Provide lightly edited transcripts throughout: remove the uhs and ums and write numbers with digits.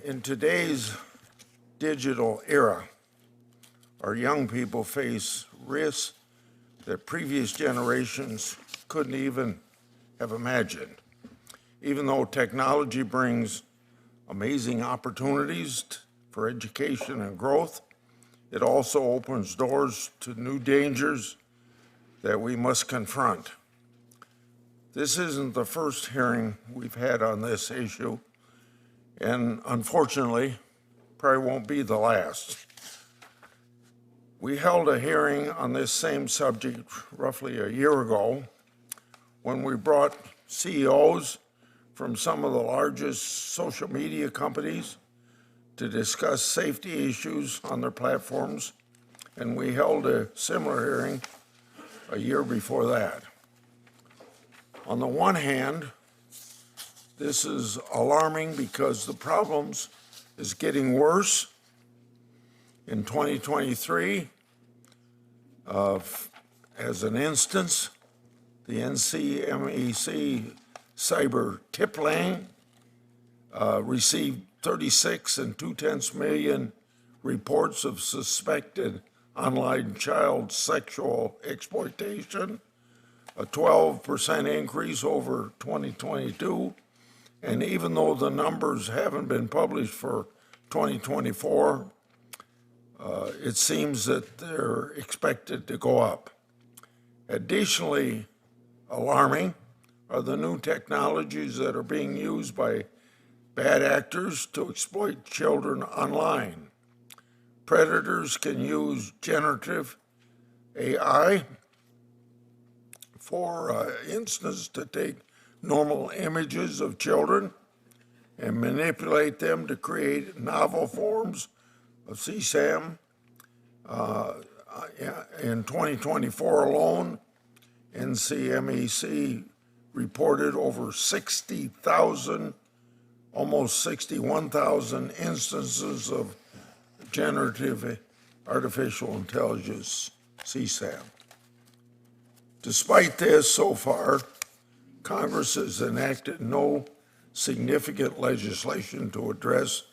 In today's digital era, our young people face risks that previous generations couldn't even have imagined. Even though technology brings amazing opportunities for education and growth, it also opens doors to new dangers that we must confront. This isn't the first hearing we've had on this issue, and unfortunately, probably won't be the last. We held a hearing on this same subject roughly a year ago when we brought CEOs from some of the largest social media companies to discuss safety issues on their platforms, and we held a similar hearing a year before that. On the one hand, this is alarming because the problems is getting worse. In 2023, as an instance, the NCMEC cyber tip line received 36.2 million reports of suspected online child sexual exploitation, a 12% increase over 2022. And even though the numbers haven't been published for 2024, it seems that they're expected to go up. Additionally, alarming are the new technologies that are being used by bad actors to exploit children online. Predators can use generative AI, for instance, to take normal images of children and manipulate them to create novel forms of CSAM. In 2024 alone, NCMEC reported over 60,000, almost 61,000 instances of generative artificial intelligence CSAM. Despite this, so far, Congress has enacted no significant legislation to address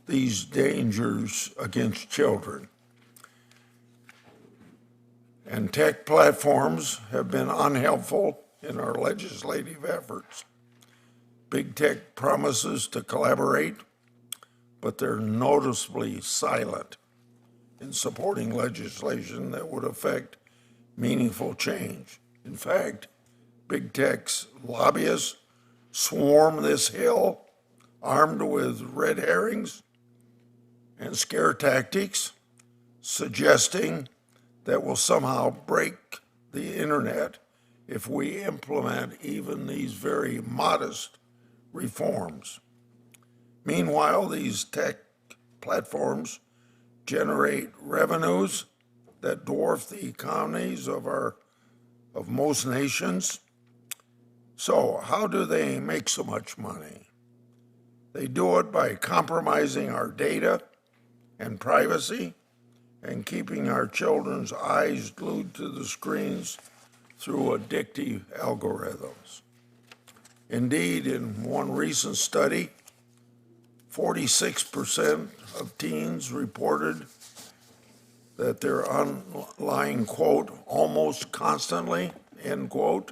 these dangers against children. And tech platforms have been unhelpful in our legislative efforts. Big tech promises to collaborate, but they're noticeably silent in supporting legislation that would affect meaningful change. In fact, big tech's lobbyists swarm this hill armed with red herrings and scare tactics, suggesting that we'll somehow break the internet if we implement even these very modest reforms. Meanwhile, these tech platforms generate revenues that dwarf the economies of most nations. So how do they make so much money? They do it by compromising our data and privacy and keeping our children's eyes glued to the screens through addictive algorithms. Indeed, in one recent study, 46% of teens reported that they're online, quote, almost constantly, end quote.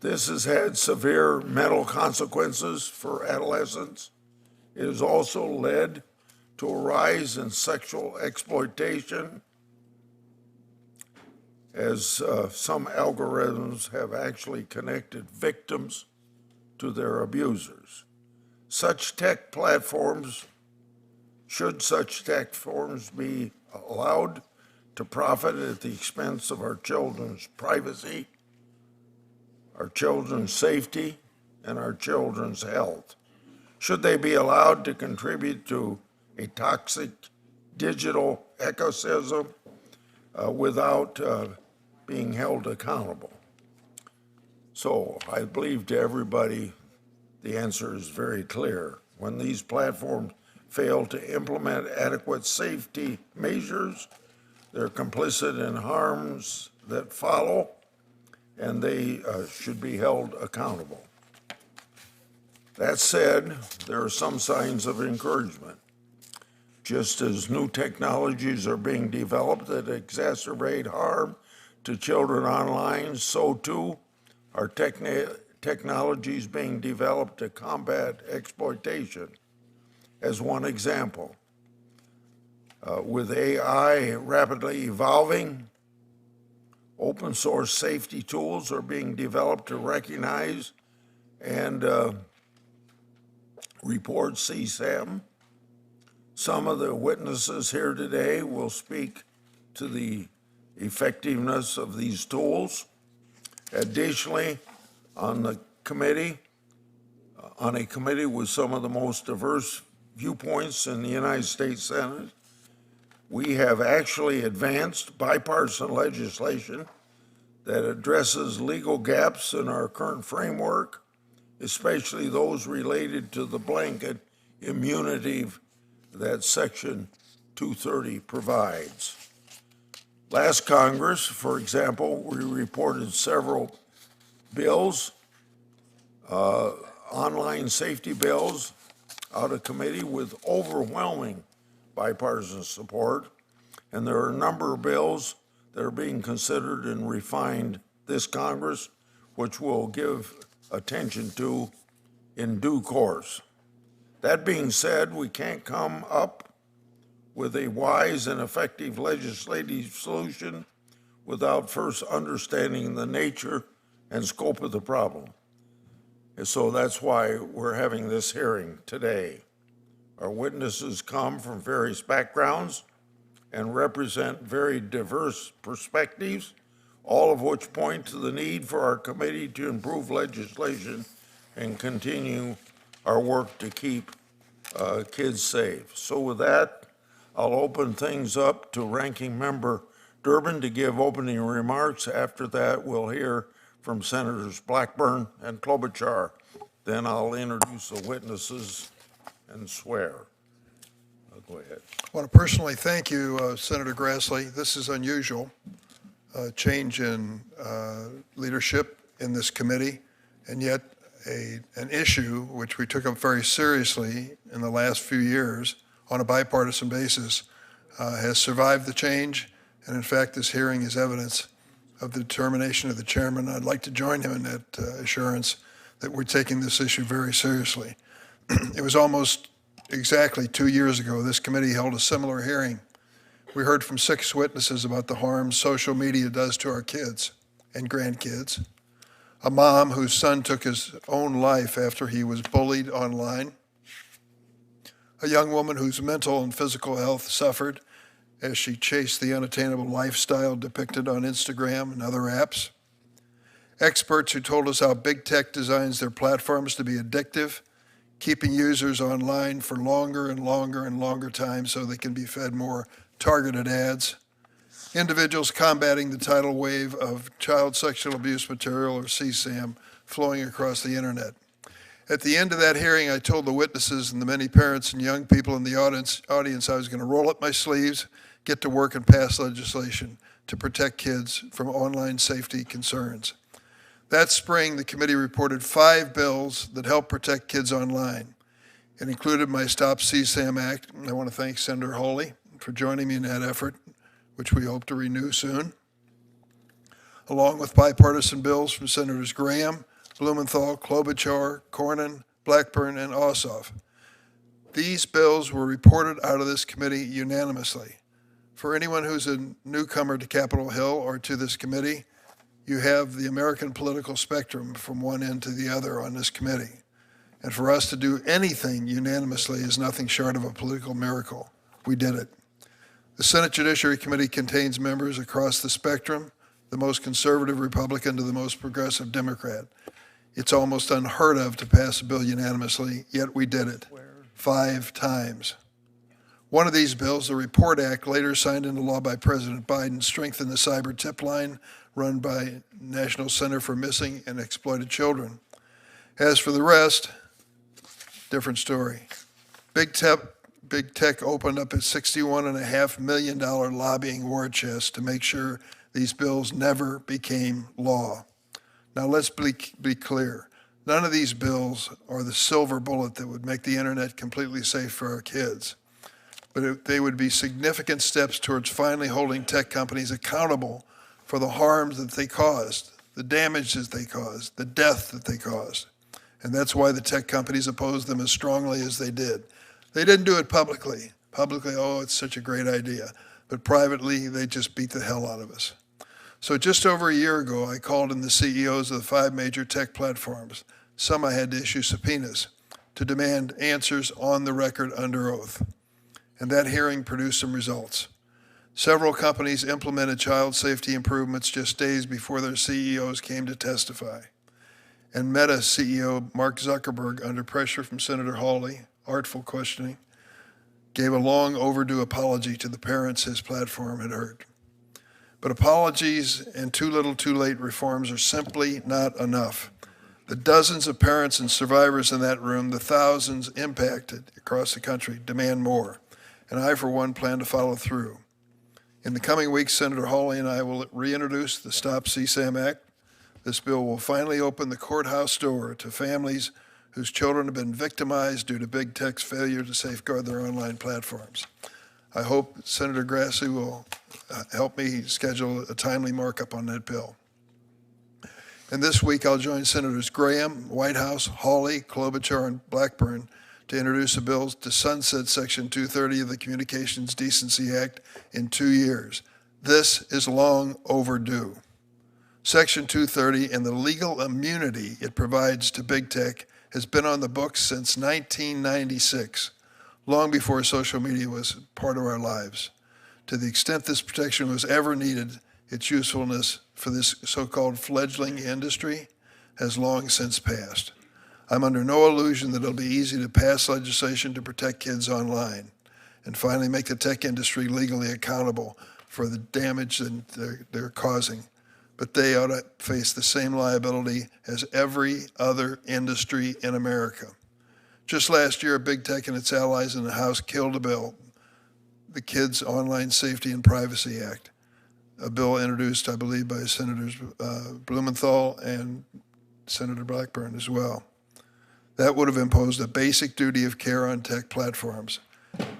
This has had severe mental consequences for adolescents. It has also led to a rise in sexual exploitation, as some algorithms have actually connected victims to their abusers. Should such tech platforms be allowed to profit at the expense of our children's privacy, our children's safety, and our children's health? Should they be allowed to contribute to a toxic digital ecosystem without being held accountable? So I believe to everybody, the answer is very clear. When these platforms fail to implement adequate safety measures, they're complicit in harms that follow, and they should be held accountable. That said, there are some signs of encouragement. Just as new technologies are being developed that exacerbate harm to children online, so too are technologies being developed to combat exploitation. As one example, with AI rapidly evolving, open source safety tools are being developed to recognize and report CSAM. Some of the witnesses here today will speak to the effectiveness of these tools. Additionally, on a committee with some of the most diverse viewpoints in the United States Senate, we have actually advanced bipartisan legislation that addresses legal gaps in our current framework, especially those related to the blanket immunity that Section 230 provides. Last Congress, for example, we reported several bills, online safety bills, out of committee with overwhelming bipartisan support, and there are a number of bills that are being considered and refined this Congress, which we'll give attention to in due course. That being said, we can't come up with a wise and effective legislative solution without first understanding the nature and scope of the problem. And so that's why we're having this hearing today. Our witnesses come from various backgrounds and represent very diverse perspectives, all of which point to the need for our committee to improve legislation and continue our work to keep kids safe. So with that, I'll open things up to Ranking Member Durbin to give opening remarks. After that, we'll hear from Senators Blackburn and Klobuchar. Then I'll introduce the witnesses and swear. Go ahead. I want to personally thank you, Senator Grassley. This is unusual, change in leadership in this committee, and yet an issue which we took up very seriously in the last few years on a bipartisan basis has survived the change, and in fact this hearing is evidence of the determination of the chairman. I'd like to join him in that assurance that we're taking this issue very seriously. It was almost exactly 2 years ago this committee held a similar hearing. We heard from 6 witnesses about the harm social media does to our kids and grandkids, a mom whose son took his own life after he was bullied online, a young woman whose mental and physical health suffered as she chased the unattainable lifestyle depicted on Instagram and other apps, experts who told us how big tech designs their platforms to be addictive, keeping users online for longer and longer and longer time so they can be fed more targeted ads, individuals combating the tidal wave of child sexual abuse material, or CSAM, flowing across the internet. At the end of that hearing, I told the witnesses and the many parents and young people in the audience I was going to roll up my sleeves, get to work and pass legislation to protect kids from online safety concerns. That spring, the committee reported 5 bills that help protect kids online. It included my Stop CSAM Act, and I want to thank Senator Hawley for joining me in that effort, which we hope to renew soon, along with bipartisan bills from Senators Graham, Blumenthal, Klobuchar, Cornyn, Blackburn, and Ossoff. These bills were reported out of this committee unanimously. For anyone who's a newcomer to Capitol Hill or to this committee, you have the American political spectrum from one end to the other on this committee. And for us to do anything unanimously is nothing short of a political miracle. We did it. The Senate Judiciary Committee contains members across the spectrum, the most conservative Republican to the most progressive Democrat. It's almost unheard of to pass a bill unanimously, yet we did it 5 times. One of these bills, the Report Act, later signed into law by President Biden, strengthened the cyber tip line run by National Center for Missing and Exploited Children. As for the rest, different story. Big Tech opened up its $61.5 million lobbying war chest to make sure these bills never became law. Now let's be clear. None of these bills are the silver bullet that would make the internet completely safe for our kids, but they would be significant steps towards finally holding tech companies accountable for the harms that they caused, the damage that they caused, the death that they caused. And that's why the tech companies opposed them as strongly as they did. They didn't do it publicly. Publicly, oh, it's such a great idea. But privately, they just beat the hell out of us. So just over a year ago, I called in the CEOs of the 5 major tech platforms. Some I had to issue subpoenas to demand answers on the record under oath. And that hearing produced some results. Several companies implemented child safety improvements just days before their CEOs came to testify. And Meta CEO Mark Zuckerberg, under pressure from Senator Hawley, artful questioning, gave a long overdue apology to the parents his platform had hurt. But apologies and too little too late reforms are simply not enough. The dozens of parents and survivors in that room, the thousands impacted across the country, demand more. And I, for one, plan to follow through. In the coming weeks, Senator Hawley and I will reintroduce the Stop CSAM Act. This bill will finally open the courthouse door to families whose children have been victimized due to big tech's failure to safeguard their online platforms. I hope Senator Grassley will help me schedule a timely markup on that bill. And this week, I'll join Senators Graham, Whitehouse, Hawley, Klobuchar, and Blackburn to introduce a bill to sunset Section 230 of the Communications Decency Act in 2 years. This is long overdue. Section 230 and the legal immunity it provides to big tech has been on the books since 1996, long before social media was part of our lives. To the extent this protection was ever needed, its usefulness for this so-called fledgling industry has long since passed. I'm under no illusion that it'll be easy to pass legislation to protect kids online and finally make the tech industry legally accountable for the damage that they're causing. But they ought to face the same liability as every other industry in America. Just last year, big tech and its allies in the House killed a bill, the Kids Online Safety and Privacy Act, a bill introduced, I believe, by Senators Blumenthal and Senator Blackburn as well. That would have imposed a basic duty of care on tech platforms.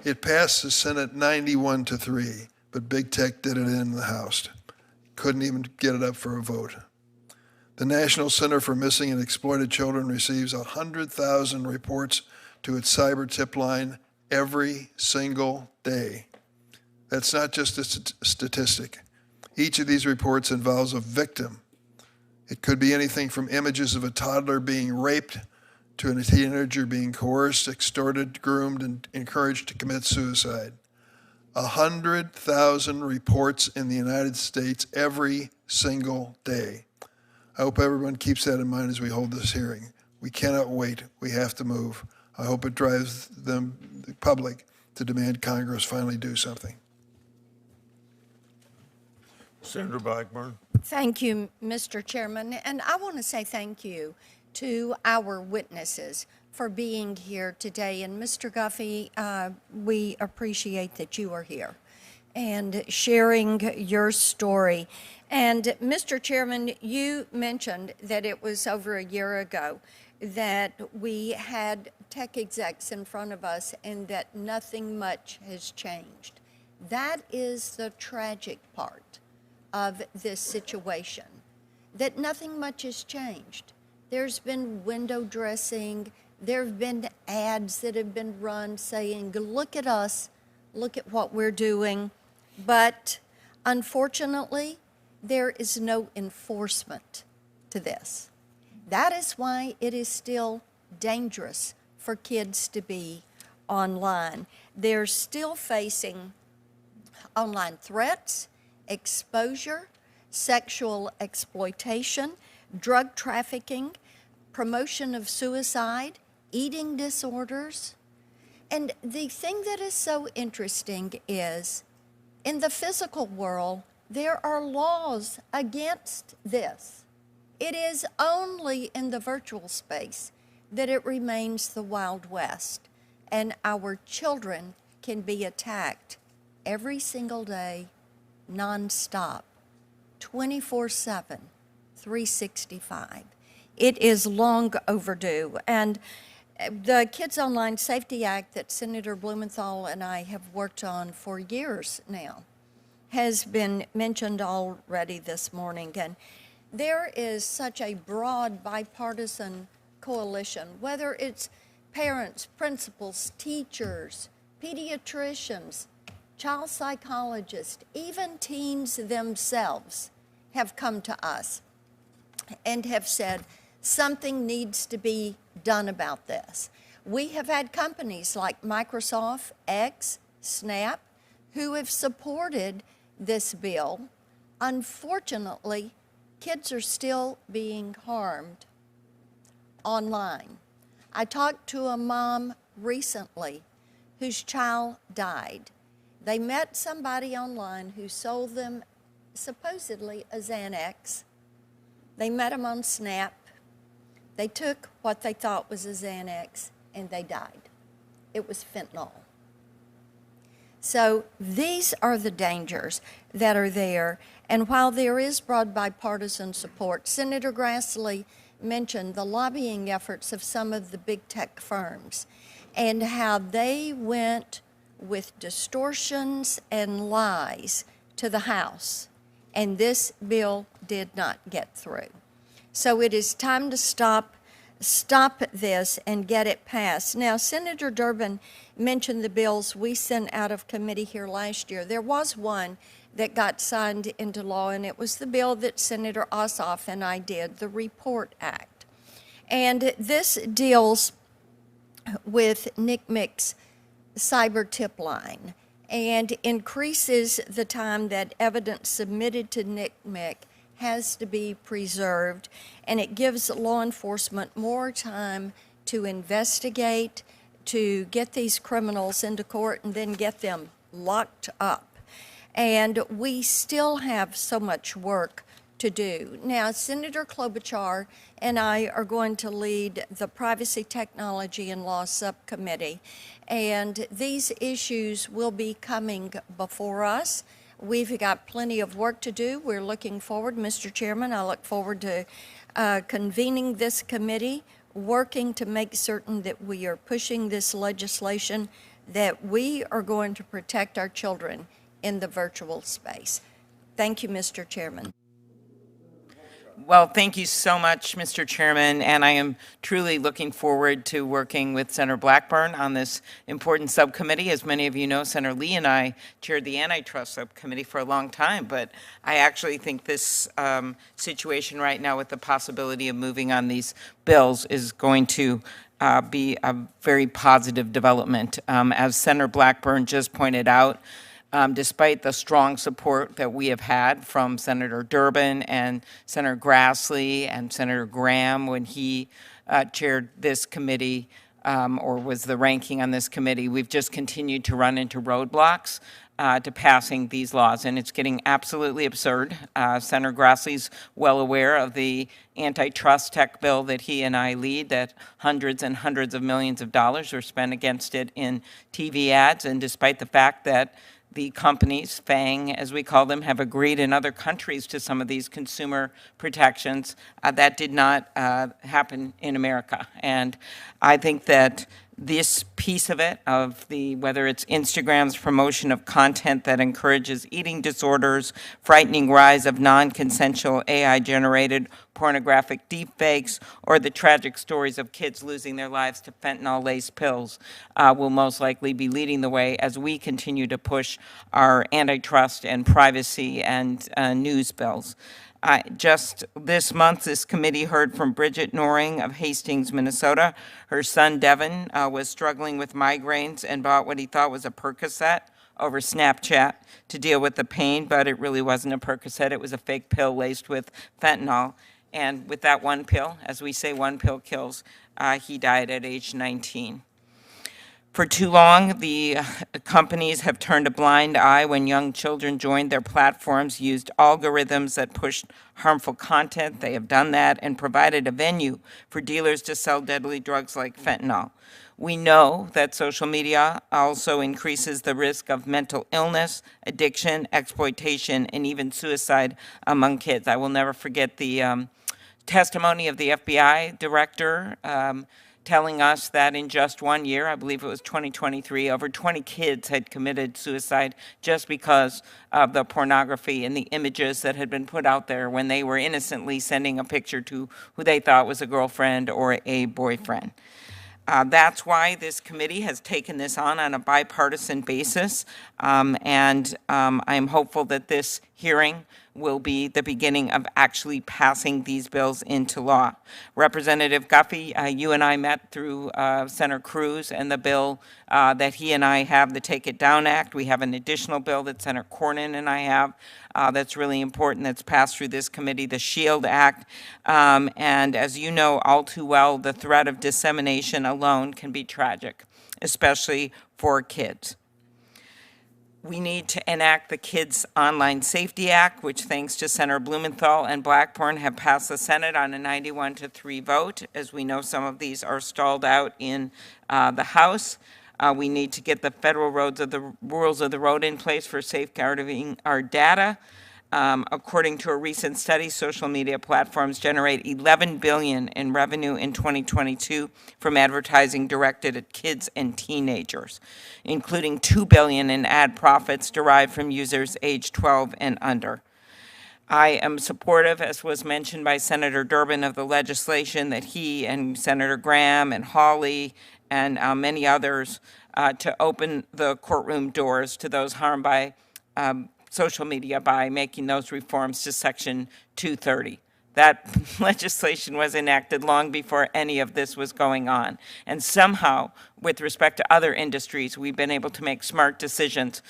It passed the Senate 91-3, but big tech did it in the House. Couldn't even get it up for a vote. The National Center for Missing and Exploited Children receives 100,000 reports to its cyber tip line every single day. That's not just a statistic. Each of these reports involves a victim. It could be anything from images of a toddler being raped to a teenager being coerced, extorted, groomed, and encouraged to commit suicide. 100,000 reports in the United States every single day. I hope everyone keeps that in mind as we hold this hearing. We cannot wait. We have to move. I hope it drives the public to demand Congress finally do something. Senator Blackburn. Thank you, Mr. Chairman, and I want to say thank you to our witnesses for being here today. And Mr. Guffey, we appreciate that you are here and sharing your story. And Mr. Chairman, you mentioned that it was over a year ago that we had tech execs in front of us and that nothing much has changed. That is the tragic part of this situation, that nothing much has changed. There's been window dressing. There have been ads that have been run saying, look at us, look at what we're doing. But unfortunately, there is no enforcement to this. That is why it is still dangerous for kids to be online. They're still facing online threats, exposure, sexual exploitation, drug trafficking, promotion of suicide, eating disorders. And the thing that is so interesting is, in the physical world, there are laws against this. It is only in the virtual space that it remains the Wild West, and our children can be attacked every single day, nonstop, 24/7, 365. it is long overdue. And the Kids Online Safety Act that Senator Blumenthal and I have worked on for years now has been mentioned already this morning. And there is such a broad bipartisan coalition, whether it's parents, principals, teachers, pediatricians, child psychologists, even teens themselves have come to us and have said something needs to be done about this. We have had companies like Microsoft, X, Snap, who have supported this bill. Unfortunately, kids are still being harmed online. I talked to a mom recently whose child died. They met somebody online who sold them supposedly a Xanax. They met him on Snap. They took what they thought was a Xanax and they died. It was fentanyl. So these are the dangers that are there. And while there is broad bipartisan support, Senator Grassley mentioned the lobbying efforts of some of the big tech firms and how they went with distortions and lies to the House, and this bill did not get through. So it is time to stop this and get it passed. Now, Senator Durbin mentioned the bills we sent out of committee here last year. There was one that got signed into law, and it was the bill that Senator Ossoff and I did, the Report Act. And this deals with NCMEC's cyber tip line and increases the time that evidence submitted to NCMEC has to be preserved, and it gives law enforcement more time to investigate, to get these criminals into court and then get them locked up. And we still have so much work to do. Now, Senator Klobuchar and I are going to lead the Privacy, Technology, and Law Subcommittee, and these issues will be coming before us. We've got plenty of work to do. We're looking forward, Mr. Chairman, I look forward to convening this committee, working to make certain that we are pushing this legislation, that we are going to protect our children in the virtual space. Thank you, Mr. Chairman. Well, thank you so much, Mr. Chairman, and I am truly looking forward to working with Senator Blackburn on this important subcommittee. As many of you know, Senator Lee and I chaired the antitrust subcommittee for a long time, but I actually think this situation right now with the possibility of moving on these bills is going to be a very positive development. As Senator Blackburn just pointed out, despite the strong support that we have had from Senator Durbin and Senator Grassley and Senator Graham when he chaired this committee or was the ranking on this committee, we've just continued to run into roadblocks to passing these laws, and it's getting absolutely absurd. Senator Grassley's well aware of the antitrust tech bill that he and I lead, that hundreds and hundreds of millions of dollars are spent against it in TV ads, and despite the fact that the companies, FANG as we call them, have agreed in other countries to some of these consumer protections. That did not happen in America. And I think that this piece of it, of the whether it's Instagram's promotion of content that encourages eating disorders, frightening rise of non-consensual AI-generated pornographic deepfakes, or the tragic stories of kids losing their lives to fentanyl-laced pills, will most likely be leading the way as we continue to push our antitrust and privacy and news bills. Just this month, this committee heard from Bridget Noring of Hastings, Minnesota. Her son, Devin, was struggling with migraines and bought what he thought was a Percocet over Snapchat to deal with the pain, but it really wasn't a Percocet. It was a fake pill laced with fentanyl. And with that one pill, as we say, one pill kills, he died at age 19. For too long, the companies have turned a blind eye when young children joined their platforms, used algorithms that pushed harmful content. They have done that and provided a venue for dealers to sell deadly drugs like fentanyl. We know that social media also increases the risk of mental illness, addiction, exploitation, and even suicide among kids. I will never forget the testimony of the FBI director telling us that in just 1 year, I believe it was 2023, over 20 kids had committed suicide just because of the pornography and the images that had been put out there when they were innocently sending a picture to who they thought was a girlfriend or a boyfriend. That's why this committee has taken this on a bipartisan basis, and I'm hopeful that this hearing will be the beginning of actually passing these bills into law. Representative Guffey, you and I met through Senator Cruz and the bill that he and I have, the Take It Down Act. We have an additional bill that Senator Cornyn and I have that's really important that's passed through this committee, the SHIELD Act. And as you know all too well, the threat of dissemination alone can be tragic, especially for kids. We need to enact the Kids Online Safety Act, which thanks to Senator Blumenthal and Blackburn have passed the Senate on a 91-3 vote. As we know, some of these are stalled out in the House. We need to get the federal rules of the road in place for safeguarding our data. According to a recent study, social media platforms generate $11 billion in revenue in 2022 from advertising directed at kids and teenagers, including $2 billion in ad profits derived from users aged 12 and under. I am supportive, as was mentioned by Senator Durbin, of the legislation that he and Senator Graham and Hawley and many others to open the courtroom doors to those harmed by social media by making those reforms to Section 230. That legislation was enacted long before any of this was going on. And somehow, with respect to other industries, we've been able to make smart decisions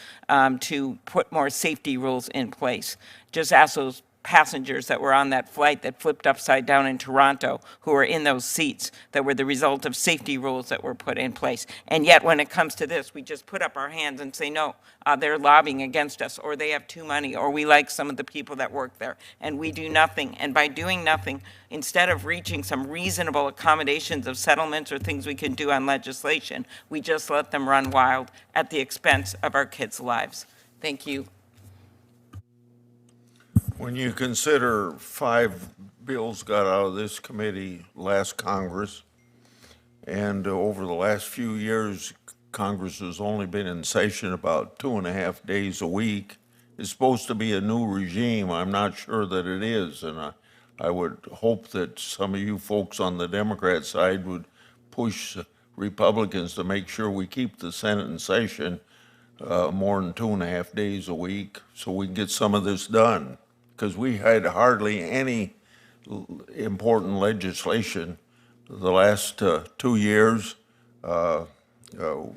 to put more safety rules in place. Just ask those passengers that were on that flight that flipped upside down in Toronto who were in those seats that were the result of safety rules that were put in place. And yet when it comes to this, we just put up our hands and say, no, they're lobbying against us, or they have too money, or we like some of the people that work there. And we do nothing. And by doing nothing, instead of reaching some reasonable accommodations of settlements or things we can do on legislation, we just let them run wild at the expense of our kids' lives. Thank you. When you consider 5 bills got out of this committee last Congress, and over the last few years, Congress has only been in session about 2.5 days a week. It's supposed to be a new regime. I'm not sure that it is, and I would hope that some of you folks on the Democrat side would push Republicans to make sure we keep the Senate in session more than 2.5 days a week so we can get some of this done. Because we had hardly any important legislation the last 2 years.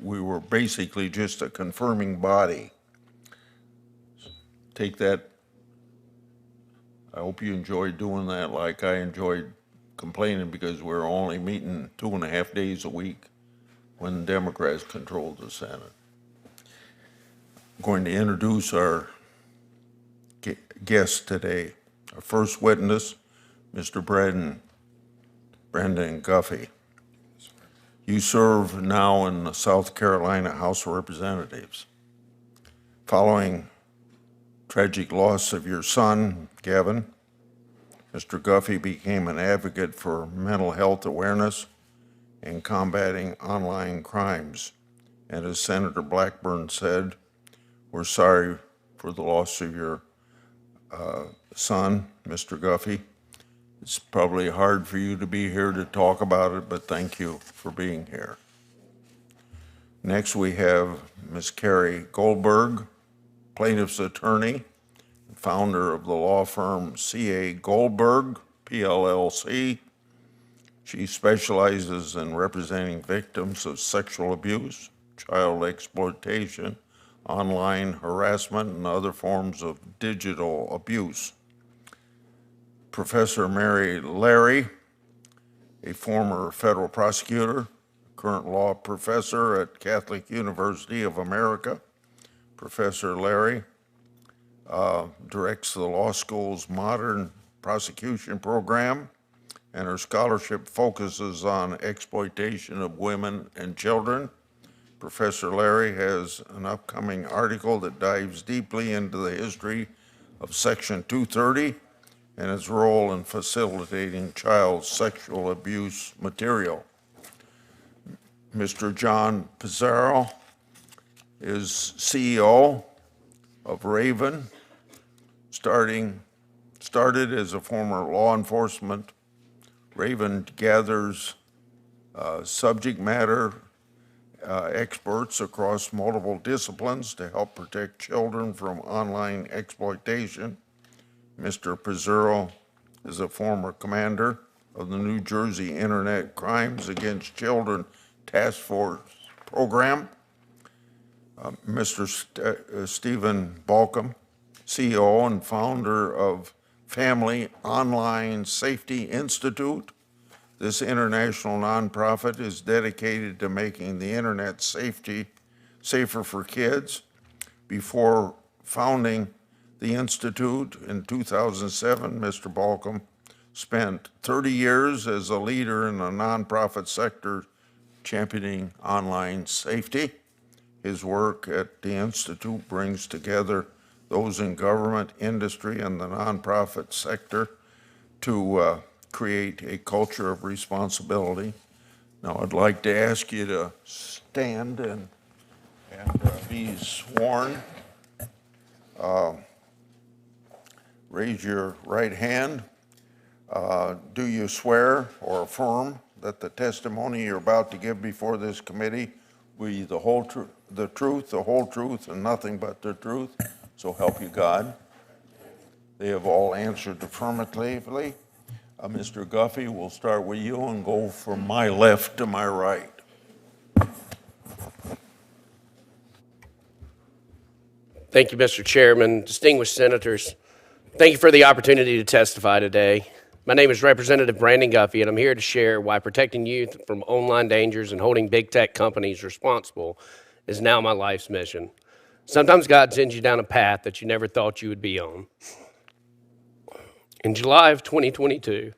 We were basically just a confirming body. Take that. I hope you enjoyed doing that like I enjoyed complaining because we're only meeting 2.5 days a week when the Democrats controlled the Senate. I'm going to introduce our guest today. Our first witness, Mr. Brendan Guffey. You serve now in the South Carolina House of Representatives. Following tragic loss of your son, Gavin, Mr. Guffey became an advocate for mental health awareness and combating online crimes. And as Senator Blackburn said, we're sorry for the loss of your son, Mr. Guffey. It's probably hard for you to be here to talk about it, but thank you for being here. Next, we have Ms. Carrie Goldberg, plaintiff's attorney, founder of the law firm C.A. Goldberg, PLLC. She specializes in representing victims of sexual abuse, child exploitation, online harassment, and other forms of digital abuse. Professor Mary Leary, a former federal prosecutor, current law professor at Catholic University of America. Professor Leary directs the law school's modern prosecution program, and her scholarship focuses on exploitation of women and children. Professor Leary has an upcoming article that dives deeply into the history of Section 230 and its role in facilitating child sexual abuse material. Mr. John Pizzuro is CEO of Raven, started as a former law enforcement. Raven gathers subject matter experts across multiple disciplines to help protect children from online exploitation. Mr. Pizzuro is a former commander of the New Jersey Internet Crimes Against Children Task Force Program. Mr. Stephen Balkam, CEO and founder of Family Online Safety Institute. This international nonprofit is dedicated to making the internet safer for kids. Before founding the Institute in 2007, Mr. Balkam spent 30 years as a leader in the nonprofit sector championing online safety. His work at the Institute brings together those in government, industry, and the nonprofit sector to create a culture of responsibility. Now, I'd like to ask you to stand and be sworn. Raise your right hand. Do you swear or affirm that the testimony you're about to give before this committee will be the whole truth, the whole truth, and nothing but the truth? So help you God. They have all answered affirmatively. Mr. Guffey, we'll start with you and go from my left to my right. Thank you, Mr. Chairman, distinguished senators. Thank you for the opportunity to testify today. My name is Representative Brandon Guffey, and I'm here to share why protecting youth from online dangers and holding big tech companies responsible is now my life's mission. Sometimes God sends you down a path that you never thought you would be on. In July of 2022,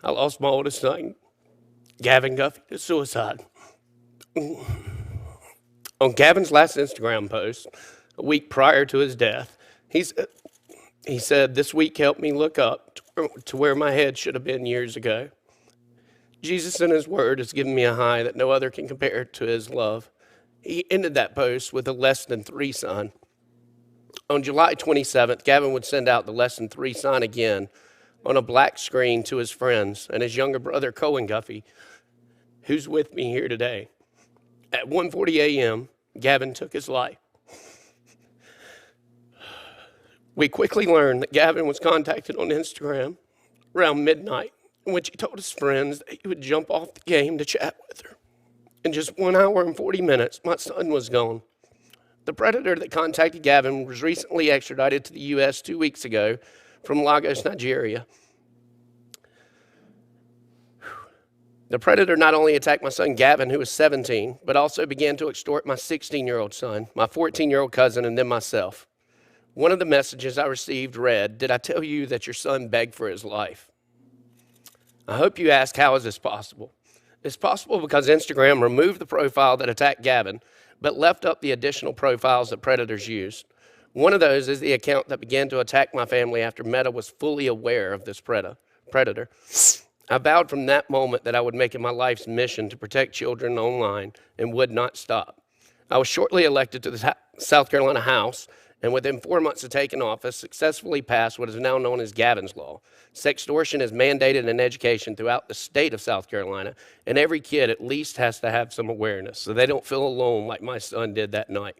I lost my oldest son, Gavin Guffey, to suicide. On Gavin's last Instagram post, a week prior to his death, he said, "This week helped me look up to where my head should have been years ago. Jesus in his word has given me a high that no other can compare to his love." He ended that post with a less than 3 sign. On July 27th, Gavin would send out the less than 3 sign again on a black screen to his friends and his younger brother, Cohen Guffey, who's with me here today. At 1:40 a.m., Gavin took his life. We quickly learned that Gavin was contacted on Instagram around midnight, in which he told his friends that he would jump off the game to chat with her. In just 1 hour and 40 minutes, my son was gone. The predator that contacted Gavin was recently extradited to the U.S. 2 weeks ago from Lagos, Nigeria. The predator not only attacked my son Gavin, who was 17, but also began to extort my 16-year-old son, my 14-year-old cousin, and then myself. One of the messages I received read, "Did I tell you that your son begged for his life?" I hope you ask, how is this possible? It's possible because Instagram removed the profile that attacked Gavin, but left up the additional profiles that predators used. One of those is the account that began to attack my family after Meta was fully aware of this predator. I vowed from that moment that I would make it my life's mission to protect children online and would not stop. I was shortly elected to the South Carolina House, and within 4 months of taking office, successfully passed what is now known as Gavin's Law. Sextortion is mandated in education throughout the state of South Carolina, and every kid at least has to have some awareness so they don't feel alone like my son did that night.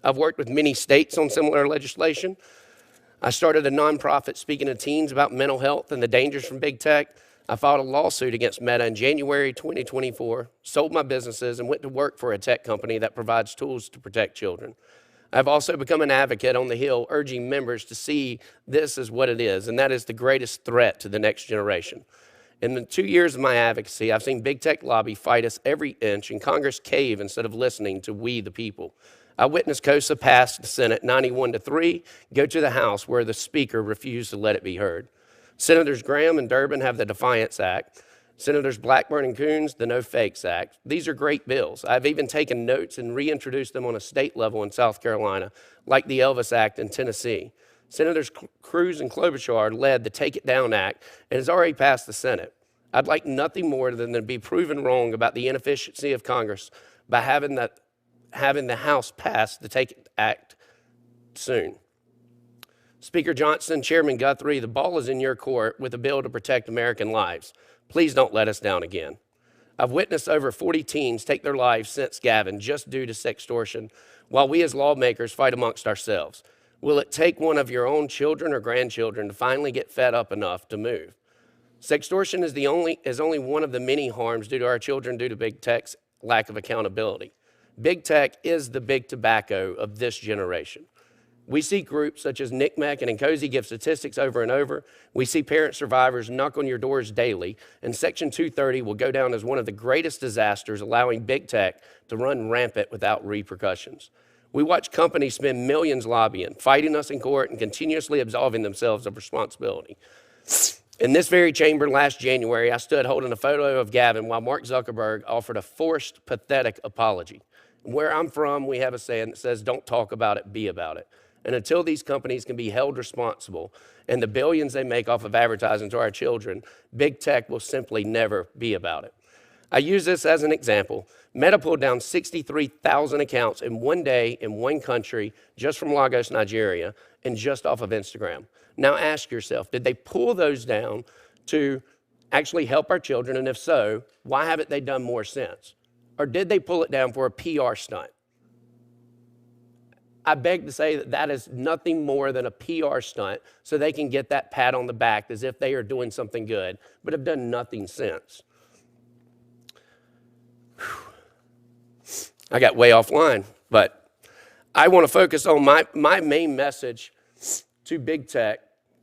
I've worked with many states on similar legislation. I started a nonprofit speaking to teens about mental health and the dangers from big tech. I filed a lawsuit against Meta in January 2024, sold my businesses, and went to work for a tech company that provides tools to protect children. I've also become an advocate on the Hill, urging members to see this as what it is, and that is the greatest threat to the next generation. In the 2 years of my advocacy, I've seen big tech lobby fight us every inch and Congress cave instead of listening to we the people. I witnessed COSA pass the Senate 91-3, go to the House where the Speaker refused to let it be heard. Senators Graham and Durbin have the Defiance Act. Senators Blackburn and Coons, the No Fakes Act. These are great bills. I've even taken notes and reintroduced them on a state level in South Carolina, like the Elvis Act in Tennessee. Senators Cruz and Klobuchar led the Take It Down Act and has already passed the Senate. I'd like nothing more than to be proven wrong about the inefficiency of Congress by having the House pass the Take It Act soon. Speaker Johnson, Chairman Guthrie, the ball is in your court with a bill to protect American lives. Please don't let us down again. I've witnessed over 40 teens take their lives since Gavin just due to sextortion, while we as lawmakers fight amongst ourselves. Will it take one of your own children or grandchildren to finally get fed up enough to move? Sextortion is only one of the many harms due to our children due to big tech's lack of accountability. Big tech is the big tobacco of this generation. We see groups such as NCMEC and Cozy give statistics over and over. We see parent survivors knock on your doors daily, and Section 230 will go down as one of the greatest disasters, allowing big tech to run rampant without repercussions. We watch companies spend millions lobbying, fighting us in court, and continuously absolving themselves of responsibility. In this very chamber last January, I stood holding a photo of Gavin while Mark Zuckerberg offered a forced, pathetic apology. Where I'm from, we have a saying that says, don't talk about it, be about it. And until these companies can be held responsible and the billions they make off of advertising to our children, big tech will simply never be about it. I use this as an example. Meta pulled down 63,000 accounts in one day in one country, just from Lagos, Nigeria, and just off of Instagram. Now ask yourself, did they pull those down to actually help our children? And if so, why haven't they done more since? Or did they pull it down for a PR stunt? I beg to say that that is nothing more than a PR stunt so they can get that pat on the back as if they are doing something good, but have done nothing since. I got way offline, but I want to focus on my main message to big tech.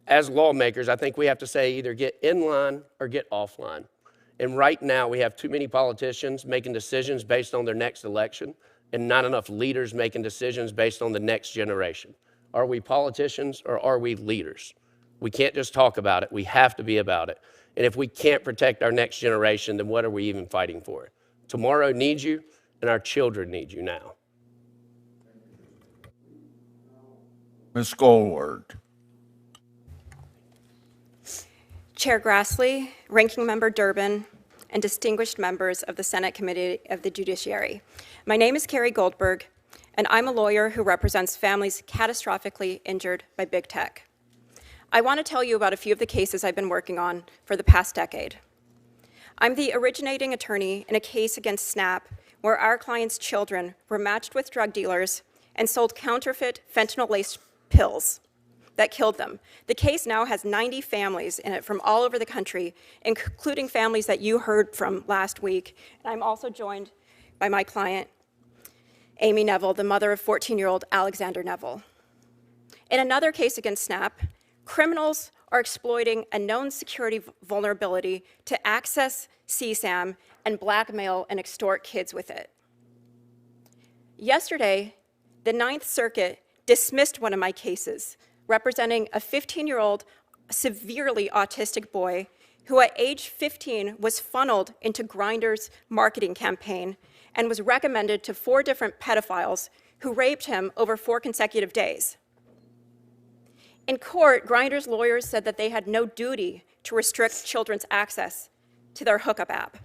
As lawmakers, I think we have to say either get in line or get offline. And right now we have too many politicians making decisions based on their next election, and not enough leaders making decisions based on the next generation. Are we politicians or are we leaders? We can't just talk about it, we have to be about it. And if we can't protect our next generation, then what are we even fighting for? Tomorrow needs you, and our children need you now. Ms. Goldberg. Chair Grassley, Ranking Member Durbin, and distinguished members of the Senate Committee of the Judiciary. My name is Carrie Goldberg, and I'm a lawyer who represents families catastrophically injured by big tech. I want to tell you about a few of the cases I've been working on for the past decade. I'm the originating attorney in a case against Snap where our clients' children were matched with drug dealers and sold counterfeit fentanyl-laced pills that killed them. The case now has 90 families in it from all over the country, including families that you heard from last week. And I'm also joined by my client, Amy Neville, the mother of 14-year-old Alexander Neville. In another case against Snap, criminals are exploiting a known security vulnerability to access CSAM and blackmail and extort kids with it. Yesterday, the Ninth Circuit dismissed one of my cases, representing a 15-year-old severely autistic boy who at age 15 was funneled into Grindr's marketing campaign and was recommended to 4 different pedophiles who raped him over 4 consecutive days. In court, Grindr's lawyers said that they had no duty to restrict children's access to their hookup app.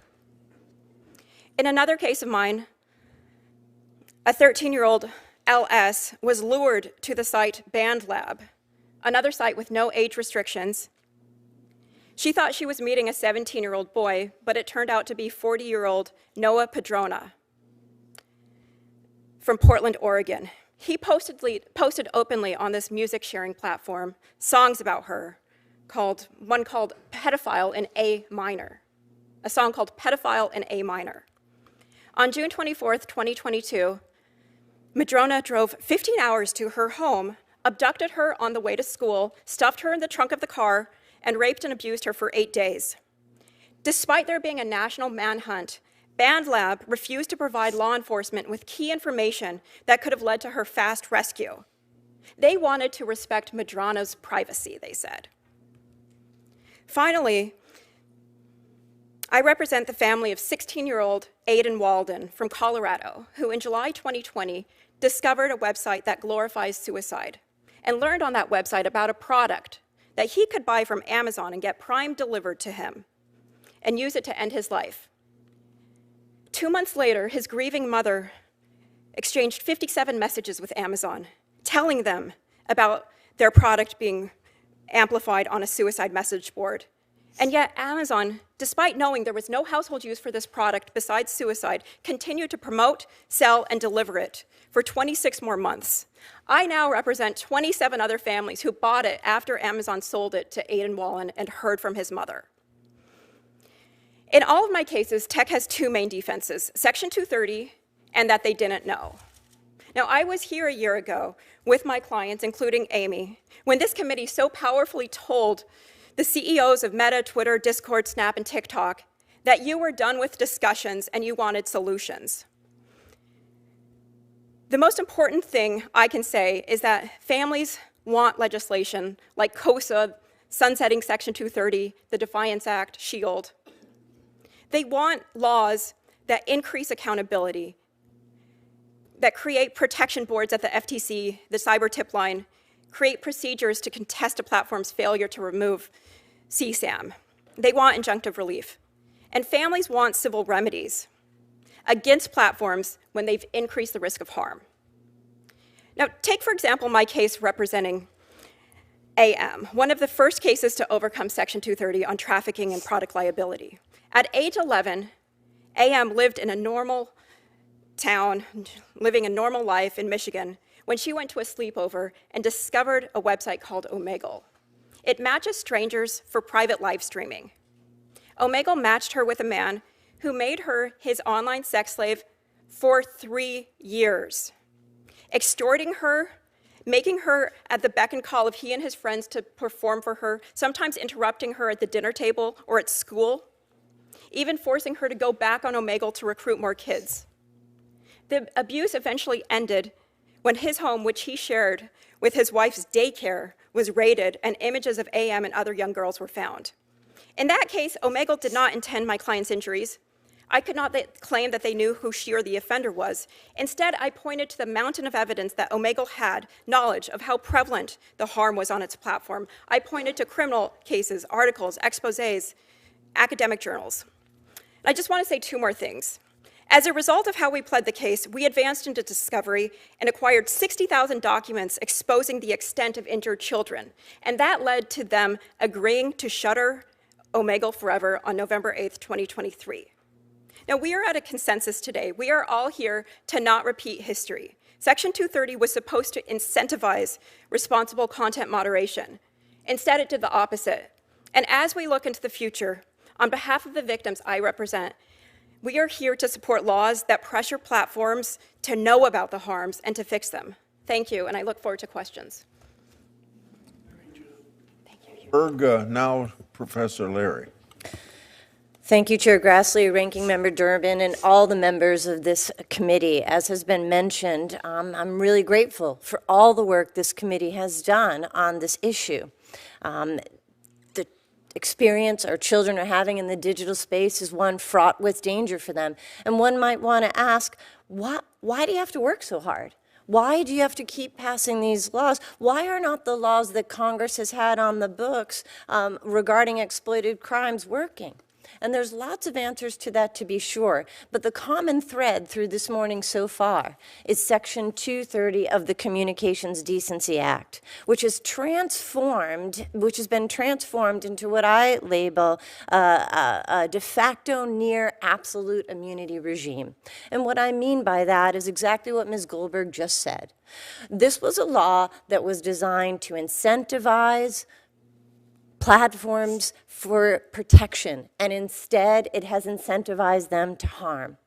In another case of mine, a 13-year-old LS was lured to the site Band Lab, another site with no age restrictions. She thought she was meeting a 17-year-old boy, but it turned out to be 40-year-old Noah Padrona from Portland, Oregon. He posted openly on this music sharing platform songs about her, one called Pedophile in A minor, a song called Pedophile in A minor. On June 24th, 2022, Madrona drove 15 hours to her home, abducted her on the way to school, stuffed her in the trunk of the car, and raped and abused her for 8 days. Despite there being a national manhunt, Band Lab refused to provide law enforcement with key information that could have led to her fast rescue. They wanted to respect Madrona's privacy, they said. Finally, I represent the family of 16-year-old Aiden Walden from Colorado, who in July 2020 discovered a website that glorifies suicide and learned on that website about a product that he could buy from Amazon and get Prime delivered to him and use it to end his life. 2 months later, his grieving mother exchanged 57 messages with Amazon, telling them about their product being amplified on a suicide message board. And yet Amazon, despite knowing there was no household use for this product besides suicide, continued to promote, sell, and deliver it for 26 more months. I now represent 27 other families who bought it after Amazon sold it to Aidan Wallen and heard from his mother. In all of my cases, tech has two main defenses, Section 230 and that they didn't know. Now, I was here a year ago with my clients, including Amy, when this committee so powerfully told the CEOs of Meta, Twitter, Discord, Snap, and TikTok that you were done with discussions and you wanted solutions. The most important thing I can say is that families want legislation like COSA, sunsetting Section 230, the Defiance Act, SHIELD. They want laws that increase accountability, that create protection boards at the FTC, the cyber tip line, create procedures to contest a platform's failure to remove CSAM. They want injunctive relief. And families want civil remedies against platforms when they've increased the risk of harm. Now, take, for example, my case representing AM, one of the first cases to overcome Section 230 on trafficking and product liability. At age 11, AM lived in a normal town, living a normal life in Michigan, when she went to a sleepover and discovered a website called Omegle. It matches strangers for private live streaming. Omegle matched her with a man who made her his online sex slave for 3 years, extorting her, making her at the beck and call of he and his friends to perform for her, sometimes interrupting her at the dinner table or at school, even forcing her to go back on Omegle to recruit more kids. The abuse eventually ended when his home, which he shared with his wife's daycare, was raided and images of AM and other young girls were found. In that case, Omegle did not intend my client's injuries. I could not claim that they knew who she or the offender was. Instead, I pointed to the mountain of evidence that Omegle had knowledge of how prevalent the harm was on its platform. I pointed to criminal cases, articles, exposés, academic journals. I just want to say two more things. As a result of how we pled the case, we advanced into discovery and acquired 60,000 documents exposing the extent of injured children. And that led to them agreeing to shutter Omegle forever on November 8th, 2023. Now, we are at a consensus today. We are all here to not repeat history. Section 230 was supposed to incentivize responsible content moderation. Instead, it did the opposite. And as we look into the future, on behalf of the victims I represent, we are here to support laws that pressure platforms to know about the harms and to fix them. Thank you, and I look forward to questions. Now, Professor Leary. Thank you, Chair Grassley, Ranking Member Durbin, and all the members of this committee. As has been mentioned, I'm really grateful for all the work this committee has done on this issue. The experience our children are having in the digital space is one fraught with danger for them. And one might want to ask, why do you have to work so hard? Why do you have to keep passing these laws? Why are not the laws that Congress has had on the books regarding exploited crimes working? And there's lots of answers to that, to be sure. But the common thread through this morning so far is Section 230 of the Communications Decency Act, which has been transformed into what I label a de facto near absolute immunity regime. And what I mean by that is exactly what Ms. Goldberg just said. This was a law that was designed to incentivize platforms for protection, and instead it has incentivized them to harm.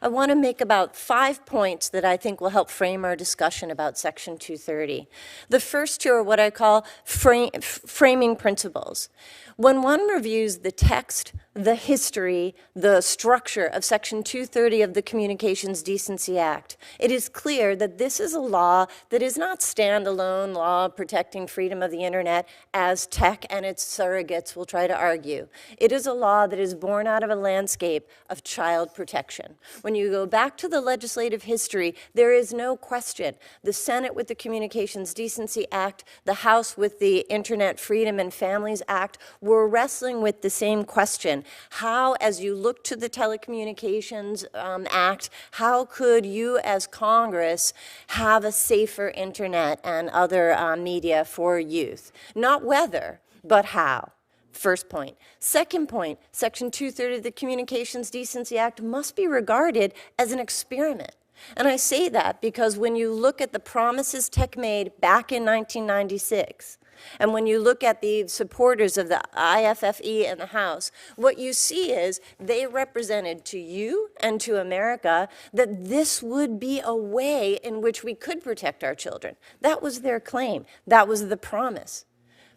I want to make about 5 points that I think will help frame our discussion about Section 230. The first two are what I call framing principles. When one reviews the text the history, the structure of Section 230 of the Communications Decency Act, it is clear that this is a law that is not standalone law protecting freedom of the internet, as tech and its surrogates will try to argue. It is a law that is born out of a landscape of child protection. When you go back to the legislative history, there is no question. The Senate with the Communications Decency Act, the House with the Internet Freedom and Families Act were wrestling with the same question. How, as you look to the Telecommunications Act, how could you as Congress have a safer internet and other media for youth? Not whether, but how. First point. Second point, Section 230 of the Communications Decency Act must be regarded as an experiment. And I say that because when you look at the promises tech made back in 1996, and when you look at the supporters of the IFFE and the House, what you see is they represented to you and to America that this would be a way in which we could protect our children. That was their claim. That was the promise.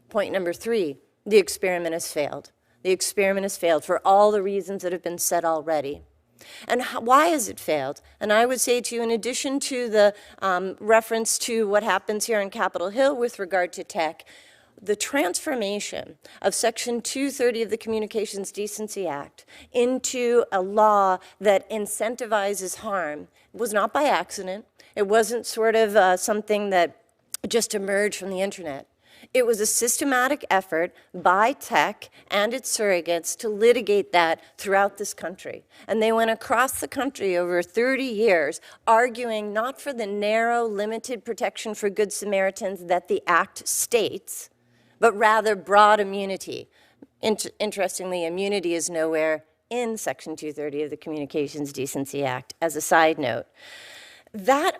Point number 3, the experiment has failed. The experiment has failed for all the reasons that have been said already. And why has it failed? And I would say to you, in addition to the reference to what happens here on Capitol Hill with regard to tech, the transformation of Section 230 of the Communications Decency Act into a law that incentivizes harm was not by accident. It wasn't sort of something that just emerged from the internet. It was a systematic effort by tech and its surrogates to litigate that throughout this country. And they went across the country over 30 years, arguing not for the narrow, limited protection for Good Samaritans that the Act states, but rather broad immunity. Interestingly, immunity is nowhere in Section 230 of the Communications Decency Act, as a side note. That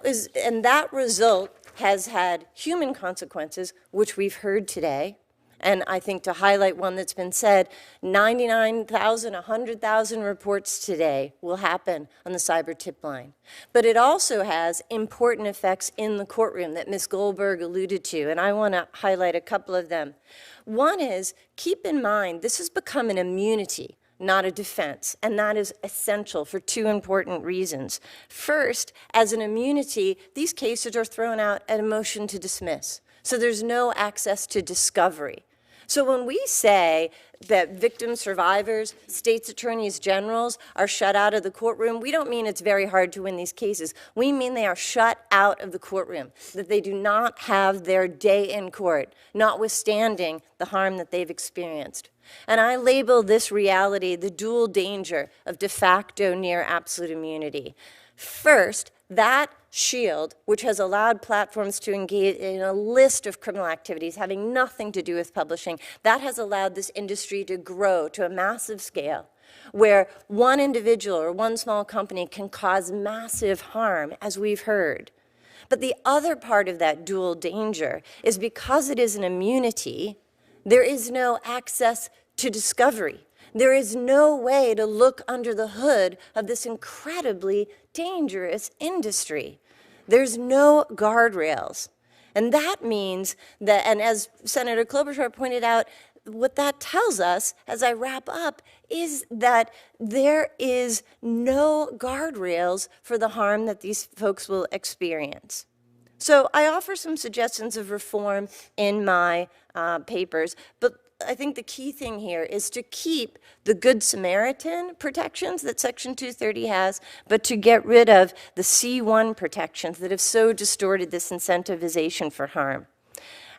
result has had human consequences, which we've heard today. And I think to highlight one that's been said, 99,000, 100,000 reports today will happen on the cyber tip line. But it also has important effects in the courtroom that Ms. Goldberg alluded to, and I want to highlight a couple of them. One is, keep in mind, this has become an immunity, not a defense, and that is essential for 2 important reasons. First, as an immunity, these cases are thrown out at a motion to dismiss, so there's no access to discovery. So when we say that victim survivors, states attorneys generals are shut out of the courtroom, we don't mean it's very hard to win these cases. We mean they are shut out of the courtroom, that they do not have their day in court, notwithstanding the harm that they've experienced. And I label this reality the dual danger of de facto near absolute immunity. First, that shield, which has allowed platforms to engage in a list of criminal activities having nothing to do with publishing, that has allowed this industry to grow to a massive scale where one individual or one small company can cause massive harm, as we've heard. But the other part of that dual danger is because it is an immunity, there is no access to discovery. There is no way to look under the hood of this incredibly dangerous industry. There's no guardrails. And that means that, and as Senator Klobuchar pointed out, what that tells us, as I wrap up, is that there is no guardrails for the harm that these folks will experience. So I offer some suggestions of reform in my papers, but I think the key thing here is to keep the Good Samaritan protections that Section 230 has, but to get rid of the C1 protections that have so distorted this incentivization for harm.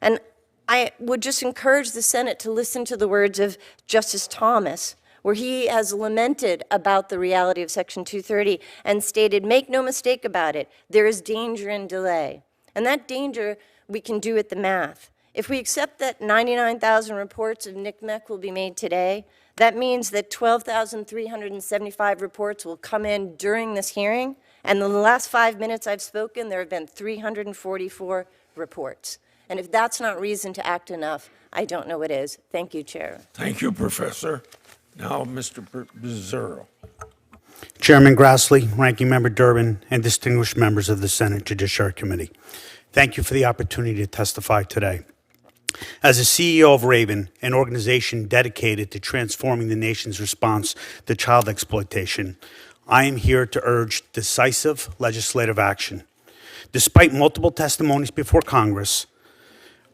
And I would just encourage the Senate to listen to the words of Justice Thomas, where he has lamented about the reality of Section 230 and stated, make no mistake about it, there is danger and delay. And that danger, we can do at the math. If we accept that 99,000 reports of NCMEC will be made today, that means that 12,375 reports will come in during this hearing, and in the last 5 minutes I've spoken, there have been 344 reports. And if that's not reason to act enough, I don't know what is. Thank you, Chair. Thank you, Professor. Now, Mr. Pizzuro. Chairman Grassley, Ranking Member Durbin, and distinguished members of the Senate Judiciary Committee. Thank you for the opportunity to testify today. As the CEO of Raven, an organization dedicated to transforming the nation's response to child exploitation, I am here to urge decisive legislative action. Despite multiple testimonies before Congress,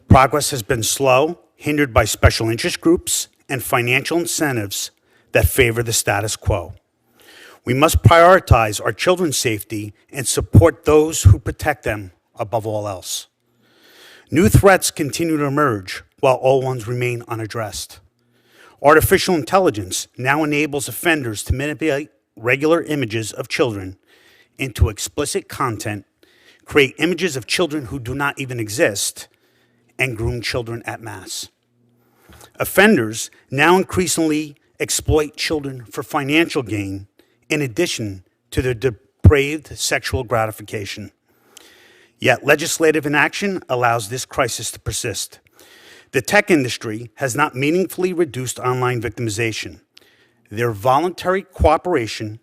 progress has been slow, hindered by special interest groups and financial incentives that favor the status quo. We must prioritize our children's safety and support those who protect them above all else. New threats continue to emerge while old ones remain unaddressed. Artificial intelligence now enables offenders to manipulate regular images of children into explicit content, create images of children who do not even exist, and groom children at mass. Offenders now increasingly exploit children for financial gain in addition to their depraved sexual gratification. Yet legislative inaction allows this crisis to persist. The tech industry has not meaningfully reduced online victimization. Their voluntary cooperation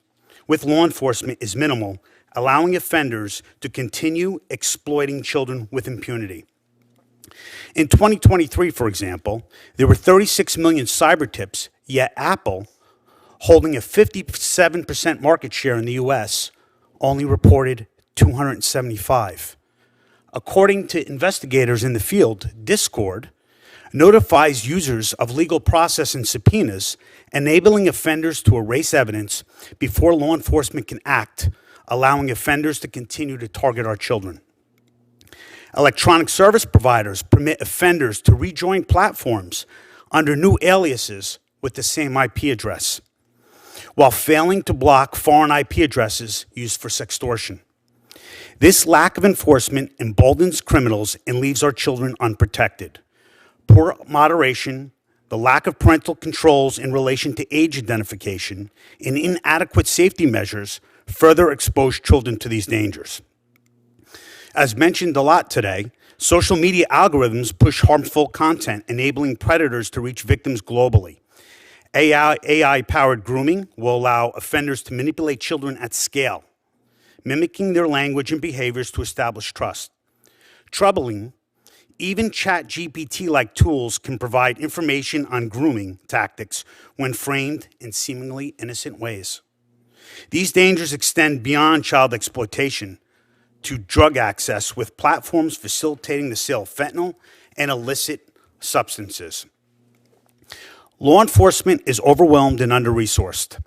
with law enforcement is minimal, allowing offenders to continue exploiting children with impunity. In 2023, for example, there were 36 million cyber tips, yet Apple, holding a 57% market share in the US, only reported 275. According to investigators in the field, Discord notifies users of legal process and subpoenas, enabling offenders to erase evidence before law enforcement can act, allowing offenders to continue to target our children. Electronic service providers permit offenders to rejoin platforms under new aliases with the same IP address, while failing to block foreign IP addresses used for sextortion. This lack of enforcement emboldens criminals and leaves our children unprotected. Poor moderation, the lack of parental controls in relation to age identification, and inadequate safety measures further expose children to these dangers. As mentioned a lot today, social media algorithms push harmful content, enabling predators to reach victims globally. AI-powered grooming will allow offenders to manipulate children at scale, mimicking their language and behaviors to establish trust. Troubling, even ChatGPT-like tools can provide information on grooming tactics when framed in seemingly innocent ways. These dangers extend beyond child exploitation to drug access, with platforms facilitating the sale of fentanyl and illicit substances. Law enforcement is overwhelmed and under-resourced.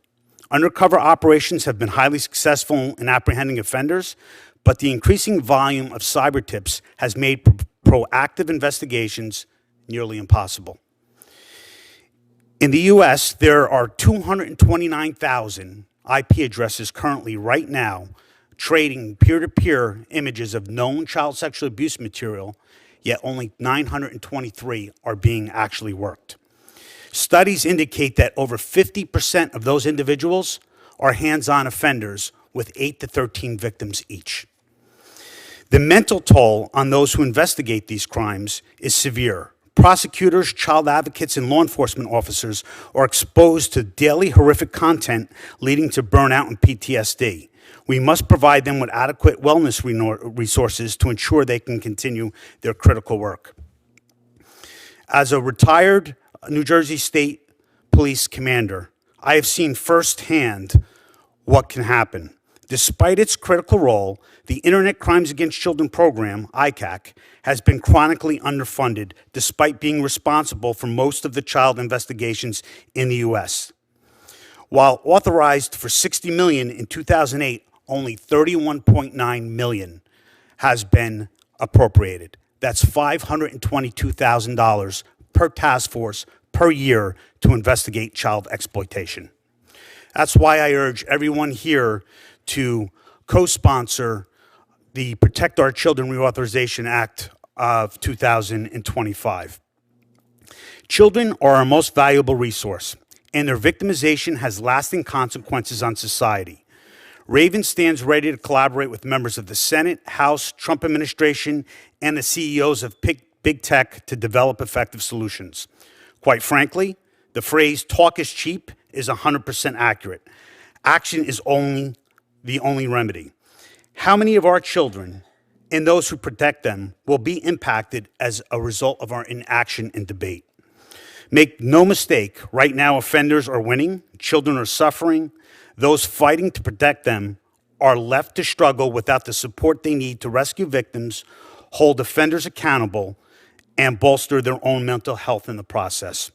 Undercover operations have been highly successful in apprehending offenders, but the increasing volume of cyber tips has made proactive investigations nearly impossible. In the US, there are 229,000 IP addresses currently right now trading peer-to-peer images of known child sexual abuse material, yet only 923 are being actually worked. Studies indicate that over 50% of those individuals are hands-on offenders with 8 to 13 victims each. The mental toll on those who investigate these crimes is severe. Prosecutors, child advocates, and law enforcement officers are exposed to daily horrific content leading to burnout and PTSD. We must provide them with adequate wellness resources to ensure they can continue their critical work. As a retired New Jersey State Police commander, I have seen firsthand what can happen. Despite its critical role, the Internet Crimes Against Children program, ICAC, has been chronically underfunded despite being responsible for most of the child investigations in the U.S. While authorized for $60 million in 2008, only $31.9 million has been appropriated. That's $522,000 per task force per year to investigate child exploitation. That's why I urge everyone here to co-sponsor the Protect Our Children Reauthorization Act of 2025. Children are our most valuable resource, and their victimization has lasting consequences on society. Raven stands ready to collaborate with members of the Senate, House, Trump administration, and the CEOs of big tech to develop effective solutions. Quite frankly, the phrase "talk is cheap" is 100% accurate. Action is the only remedy. How many of our children and those who protect them will be impacted as a result of our inaction and debate. Make no mistake, right now offenders are winning, children are suffering, those fighting to protect them are left to struggle without the support they need to rescue victims, hold offenders accountable, and bolster their own mental health in the process.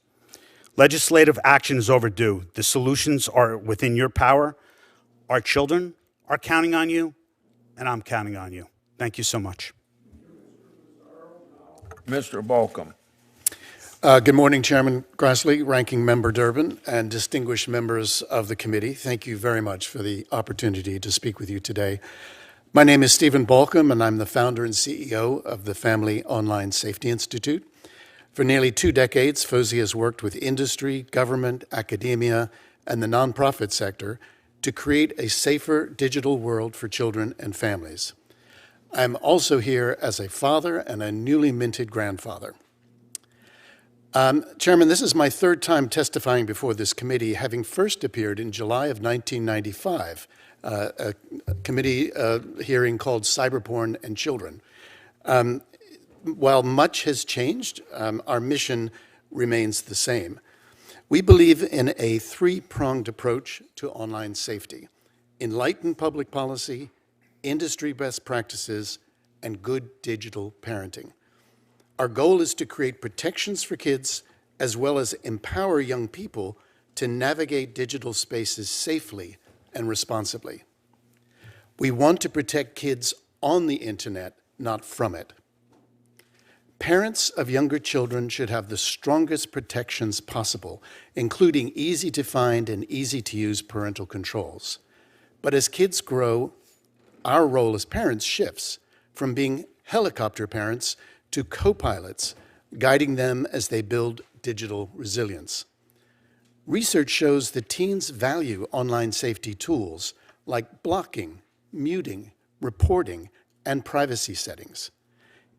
Legislative action is overdue. The solutions are within your power. Our children are counting on you, and I'm counting on you. Thank you so much. Mr. Balkam. Good morning, Chairman Grassley, Ranking Member Durbin, and distinguished members of the committee. Thank you very much for the opportunity to speak with you today. My name is Stephen Balkam, and I'm the founder and CEO of the Family Online Safety Institute. For nearly 2 decades, FOSI has worked with industry, government, academia, and the nonprofit sector to create a safer digital world for children and families. I'm also here as a father and a newly minted grandfather. Chairman, this is my 3rd time testifying before this committee, having first appeared in July of 1995, a committee hearing called Cyberporn and Children. While much has changed, our mission remains the same. We believe in a 3-pronged approach to online safety: enlightened public policy, industry best practices, and good digital parenting. Our goal is to create protections for kids as well as empower young people to navigate digital spaces safely and responsibly. We want to protect kids on the internet, not from it. Parents of younger children should have the strongest protections possible, including easy-to-find and easy-to-use parental controls. But as kids grow, our role as parents shifts from being helicopter parents to co-pilots, guiding them as they build digital resilience. Research shows that teens value online safety tools like blocking, muting, reporting, and privacy settings.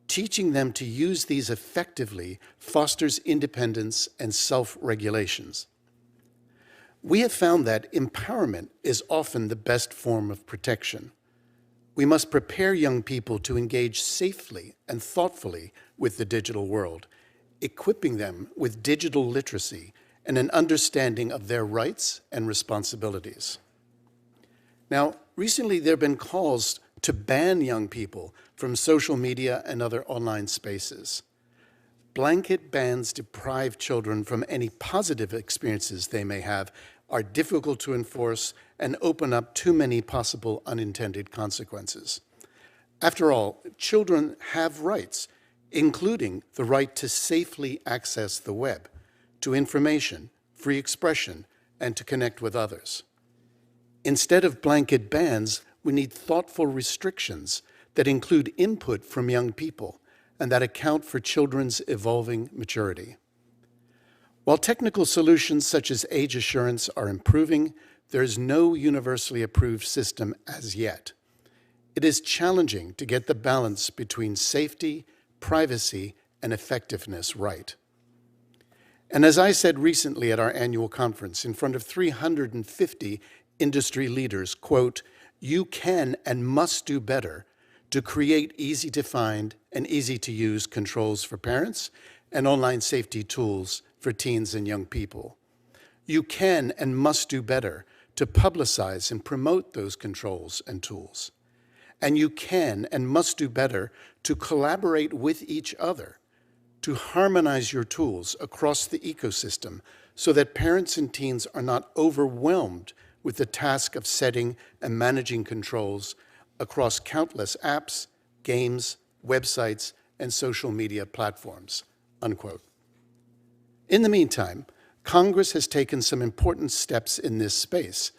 Teaching them to use these effectively fosters independence and self-regulations. We have found that empowerment is often the best form of protection. We must prepare young people to engage safely and thoughtfully with the digital world, equipping them with digital literacy and an understanding of their rights and responsibilities. Now, recently there have been calls to ban young people from social media and other online spaces. Blanket bans deprive children from any positive experiences they may have, are difficult to enforce, and open up too many possible unintended consequences. After all, children have rights, including the right to safely access the web, to information, free expression, and to connect with others. Instead of blanket bans, we need thoughtful restrictions that include input from young people and that account for children's evolving maturity. While technical solutions such as age assurance are improving, there is no universally approved system as yet. It is challenging to get the balance between safety, privacy, and effectiveness right. And as I said recently at our annual conference in front of 350 industry leaders, quote, "You can and must do better to create easy-to-find and easy-to-use controls for parents and online safety tools for teens and young people. You can and must do better to publicize and promote those controls and tools. And you can and must do better to collaborate with each other, to harmonize your tools across the ecosystem so that parents and teens are not overwhelmed with the task of setting and managing controls across countless apps, games, websites, and social media platforms," unquote. In the meantime, Congress has taken some important steps in this space,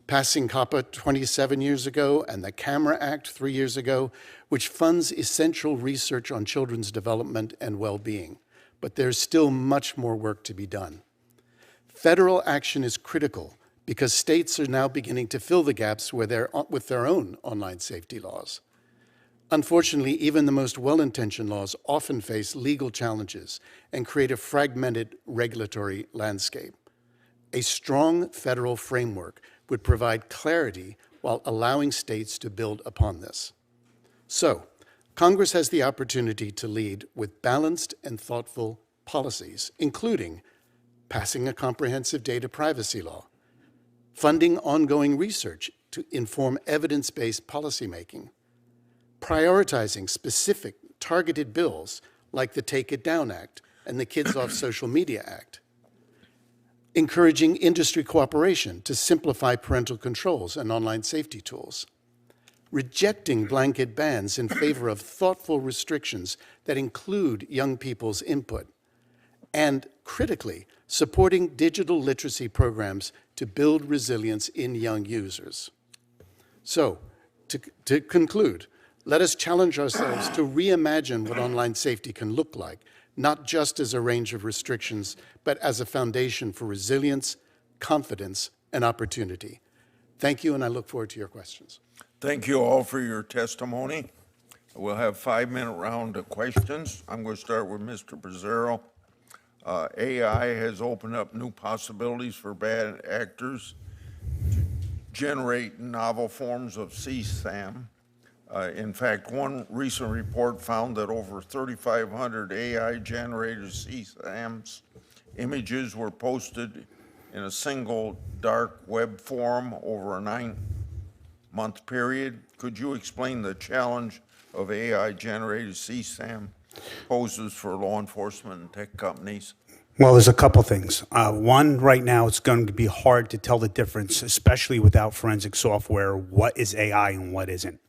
passing COPPA 27 years ago and the CAMERA Act 3 years ago, which funds essential research on children's development and well-being. But there's still much more work to be done. Federal action is critical because states are now beginning to fill the gaps with their own online safety laws. Unfortunately, even the most well-intentioned laws often face legal challenges and create a fragmented regulatory landscape. A strong federal framework would provide clarity while allowing states to build upon this. So, Congress has the opportunity to lead with balanced and thoughtful policies, including passing a comprehensive data privacy law, funding ongoing research to inform evidence-based policymaking, prioritizing specific targeted bills like the Take It Down Act and the Kids Off Social Media Act, encouraging industry cooperation to simplify parental controls and online safety tools, rejecting blanket bans in favor of thoughtful restrictions that include young people's input, and critically, supporting digital literacy programs to build resilience in young users. So, to conclude, let us challenge ourselves to reimagine what online safety can look like, not just as a range of restrictions, but as a foundation for resilience, confidence, and opportunity. Thank you, and I look forward to your questions. Thank you all for your testimony. We'll have 5-minute round of questions. I'm going to start with Mr. Pizzuro. AI has opened up new possibilities for bad actors to generate novel forms of CSAM. In fact, one recent report found that over 3,500 AI-generated CSAMs images were posted in a single dark web forum over a 9-month period. Could you explain the challenge of AI-generated CSAM poses for law enforcement and tech companies? Well, there's a couple things. One, right now, it's going to be hard to tell the difference, especially without forensic software, what is AI and what isn't.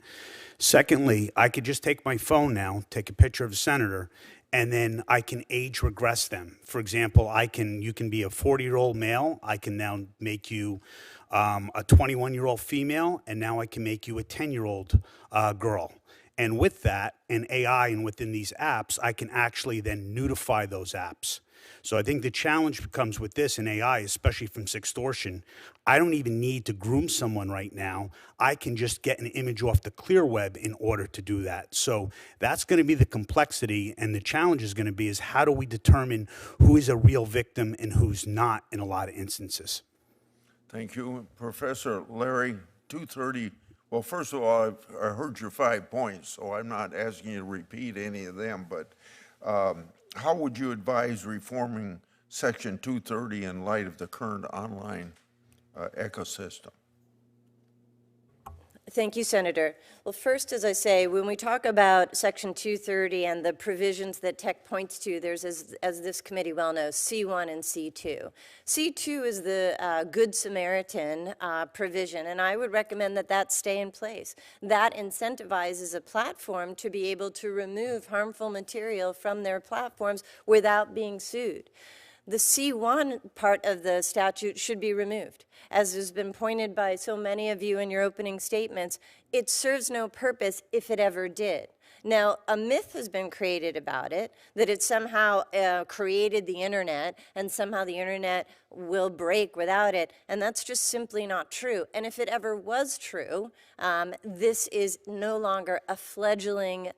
Secondly, I could just take my phone now, take a picture of a senator, and then I can age regress them. For example, you can be a 40-year-old male. I can now make you a 21-year-old female, and now I can make you a 10-year-old girl. And with that, and AI and within these apps, I can actually then notify those apps. So I think the challenge comes with this in AI, especially from sextortion. I don't even need to groom someone right now. I can just get an image off the clear web in order to do that. So that's going to be the complexity, and the challenge is going to be is how do we determine who is a real victim and who's not in a lot of instances. Thank you. Professor Leary, 230. Well, first of all, I heard your 5 points, so I'm not asking you to repeat any of them, but how would you advise reforming Section 230 in light of the current online ecosystem? Thank you, Senator. Well, first, as I say, when we talk about Section 230 and the provisions that tech points to, there's, as this committee well knows, C1 and C2. C2 is the Good Samaritan provision, and I would recommend that that stay in place. That incentivizes a platform to be able to remove harmful material from their platforms without being sued. The C1 part of the statute should be removed. As has been pointed by so many of you in your opening statements, it serves no purpose if it ever did. Now, a myth has been created about it, that it somehow created the internet, and somehow the internet will break without it, and that's just simply not true. And if it ever was true, this is no longer a fledgling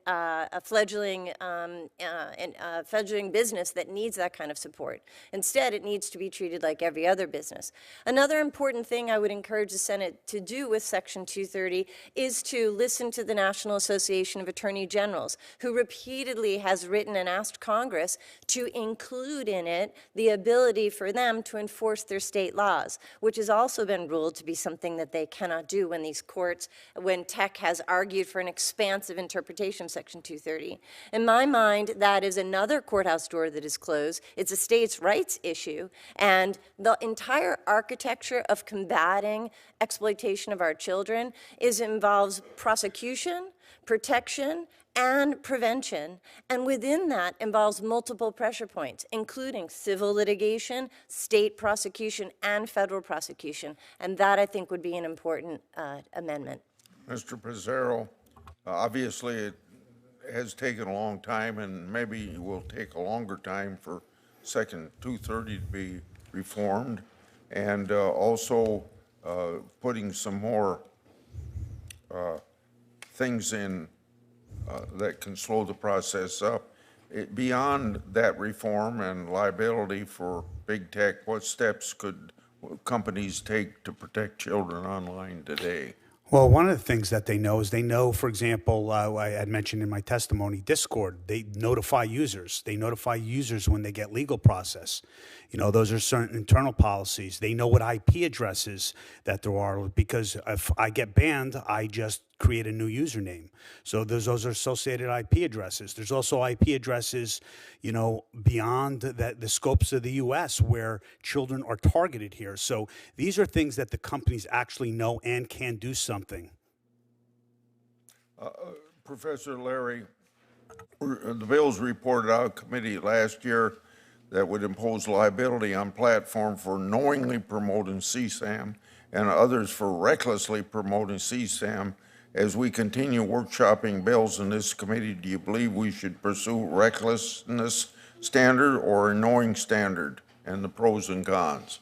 business that needs that kind of support. Instead, it needs to be treated like every other business. Another important thing I would encourage the Senate to do with Section 230 is to listen to the National Association of Attorney Generals, who repeatedly has written and asked Congress to include in it the ability for them to enforce their state laws, which has also been ruled to be something that they cannot do when these courts, when tech has argued for an expansive interpretation of Section 230. In my mind, that is another courthouse door that is closed. It's a states' rights issue, and the entire architecture of combating exploitation of our children involves prosecution, protection, and prevention, and within that involves multiple pressure points, including civil litigation, state prosecution, and federal prosecution, and that, I think, would be an important amendment. Mr. Pizzuro, obviously it has taken a long time, and maybe it will take a longer time for Section 230 to be reformed, and also putting some more things in that can slow the process up. Beyond that reform and liability for big tech, what steps could companies take to protect children online today? Well, one of the things that they know is they know, for example, I had mentioned in my testimony, Discord, they notify users. They notify users when they get legal process. You know, those are certain internal policies. They know what IP addresses that there are, because if I get banned, I just create a new username. So those are associated IP addresses. There's also IP addresses, you know, beyond the scopes of the U.S. where children are targeted here. So these are things that the companies actually know and can do something. Professor Leary, the bills reported out of committee last year that would impose liability on platform for knowingly promoting CSAM and others for recklessly promoting CSAM. As we continue workshopping bills in this committee, do you believe we should pursue recklessness standard or a knowing standard, and the pros and cons?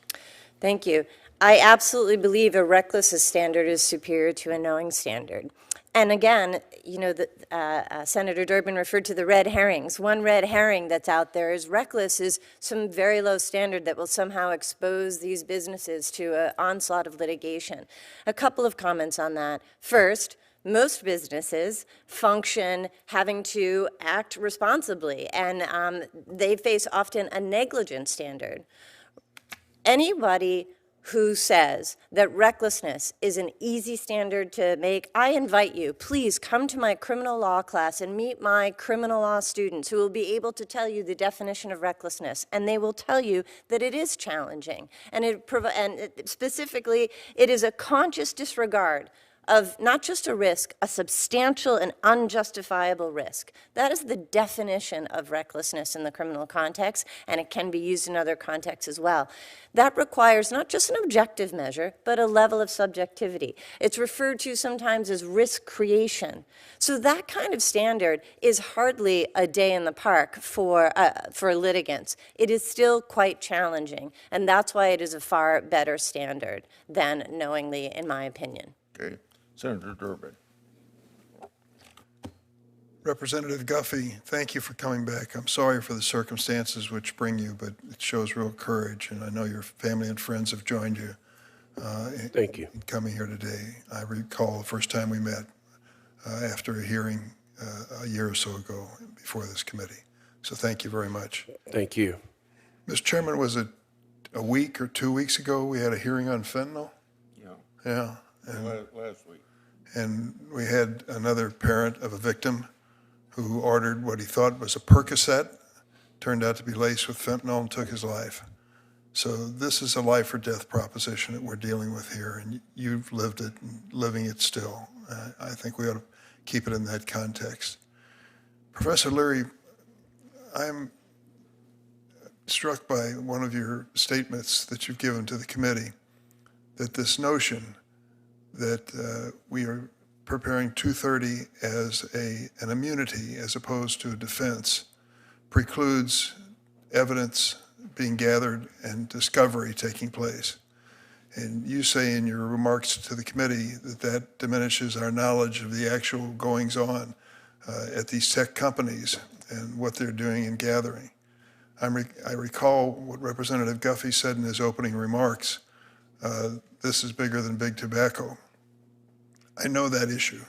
Thank you. I absolutely believe a reckless standard is superior to a knowing standard. And again, you know, Senator Durbin referred to the red herrings. One red herring that's out there is reckless is some very low standard that will somehow expose these businesses to an onslaught of litigation. A couple of comments on that. First, most businesses function having to act responsibly, and they face often a negligent standard. Anybody who says that recklessness is an easy standard to make, I invite you, please come to my criminal law class and meet my criminal law students who will be able to tell you the definition of recklessness, and they will tell you that it is challenging, and specifically, it is a conscious disregard of not just a risk, a substantial and unjustifiable risk. That is the definition of recklessness in the criminal context, and it can be used in other contexts as well. That requires not just an objective measure, but a level of subjectivity. It's referred to sometimes as risk creation. So that kind of standard is hardly a day in the park for litigants. It is still quite challenging, and that's why it is a far better standard than knowingly, in my opinion. Okay. Senator Durbin. Representative Guffey, thank you for coming back. I'm sorry for the circumstances which bring you, but it shows real courage, and I know your family and friends have joined you. Thank you. In coming here today. I recall the first time we met after a hearing a year or so ago before this committee. So thank you very much. Thank you. Mr. Chairman, was it a week or 2 weeks ago we had a hearing on fentanyl? Yeah. Yeah. Last week. And we had another parent of a victim who ordered what he thought was a Percocet, turned out to be laced with fentanyl, and took his life. So this is a life or death proposition that we're dealing with here, and you've lived it and living it still. I think we ought to keep it in that context. Professor Leary, I'm struck by one of your statements that you've given to the committee, that this notion that we are preparing 230 as an immunity as opposed to a defense precludes evidence being gathered and discovery taking place. And you say in your remarks to the committee that that diminishes our knowledge of the actual goings on at these tech companies and what they're doing in gathering. I recall what Representative Guffey said in his opening remarks. This is bigger than big tobacco. I know that issue.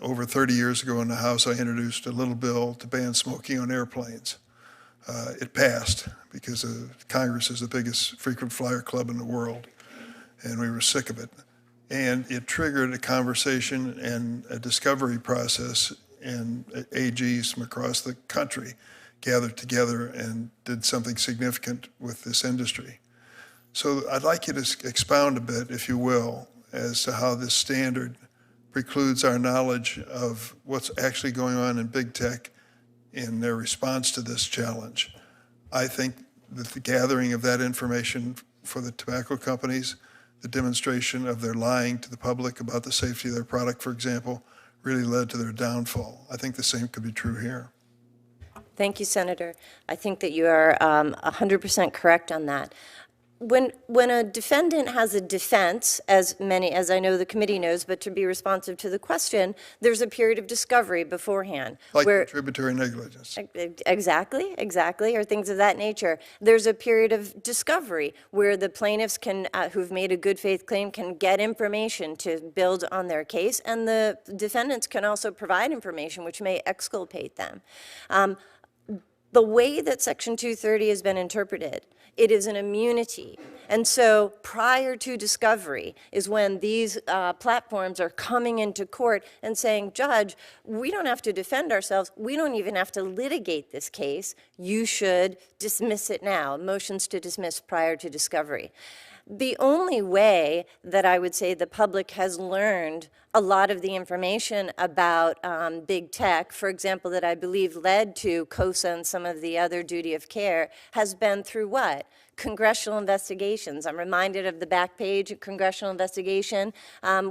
Over 30 years ago in the House, I introduced a little bill to ban smoking on airplanes. It passed because Congress is the biggest frequent flyer club in the world, and we were sick of it. And it triggered a conversation and a discovery process, and AGs from across the country gathered together and did something significant with this industry. So I'd like you to expound a bit, if you will, as to how this standard precludes our knowledge of what's actually going on in big tech in their response to this challenge. I think that the gathering of that information for the tobacco companies, the demonstration of their lying to the public about the safety of their product, for example, really led to their downfall. I think the same could be true here. Thank you, Senator. I think that you are 100% correct on that. when a defendant has a defense, as I know the committee knows, but to be responsive to the question, there's a period of discovery beforehand. Like where contributory negligence. Exactly, or things of that nature. There's a period of discovery where the plaintiffs can, who've made a good faith claim, can get information to build on their case, and the defendants can also provide information which may exculpate them. The way that Section 230 has been interpreted, it is an immunity. And so prior to discovery is when these platforms are coming into court and saying, Judge, we don't have to defend ourselves. We don't even have to litigate this case. You should dismiss it now. Motions to dismiss prior to discovery. The only way that I would say the public has learned a lot of the information about big tech, for example, that I believe led to COSA and some of the other duty of care, has been through what? Congressional investigations. I'm reminded of the back page of congressional investigation,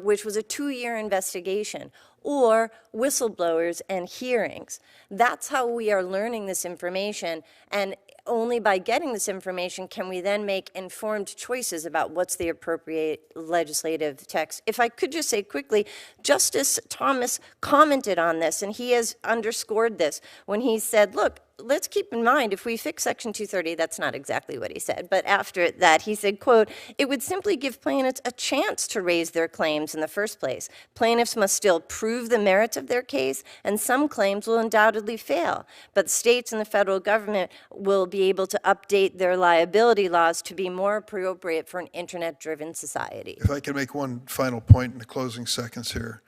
which was a 2-year investigation, or whistleblowers and hearings. That's how we are learning this information, and only by getting this information can we then make informed choices about what's the appropriate legislative text. If I could just say quickly, Justice Thomas commented on this, and he has underscored this when he said, look, let's keep in mind, if we fix Section 230, that's not exactly what he said, but after that, he said, quote, it would simply give plaintiffs a chance to raise their claims in the first place. Plaintiffs must still prove the merits of their case, and some claims will undoubtedly fail. But states and the federal government will be able to update their liability laws to be more appropriate for an internet-driven society. If I can make one final point in the closing seconds here.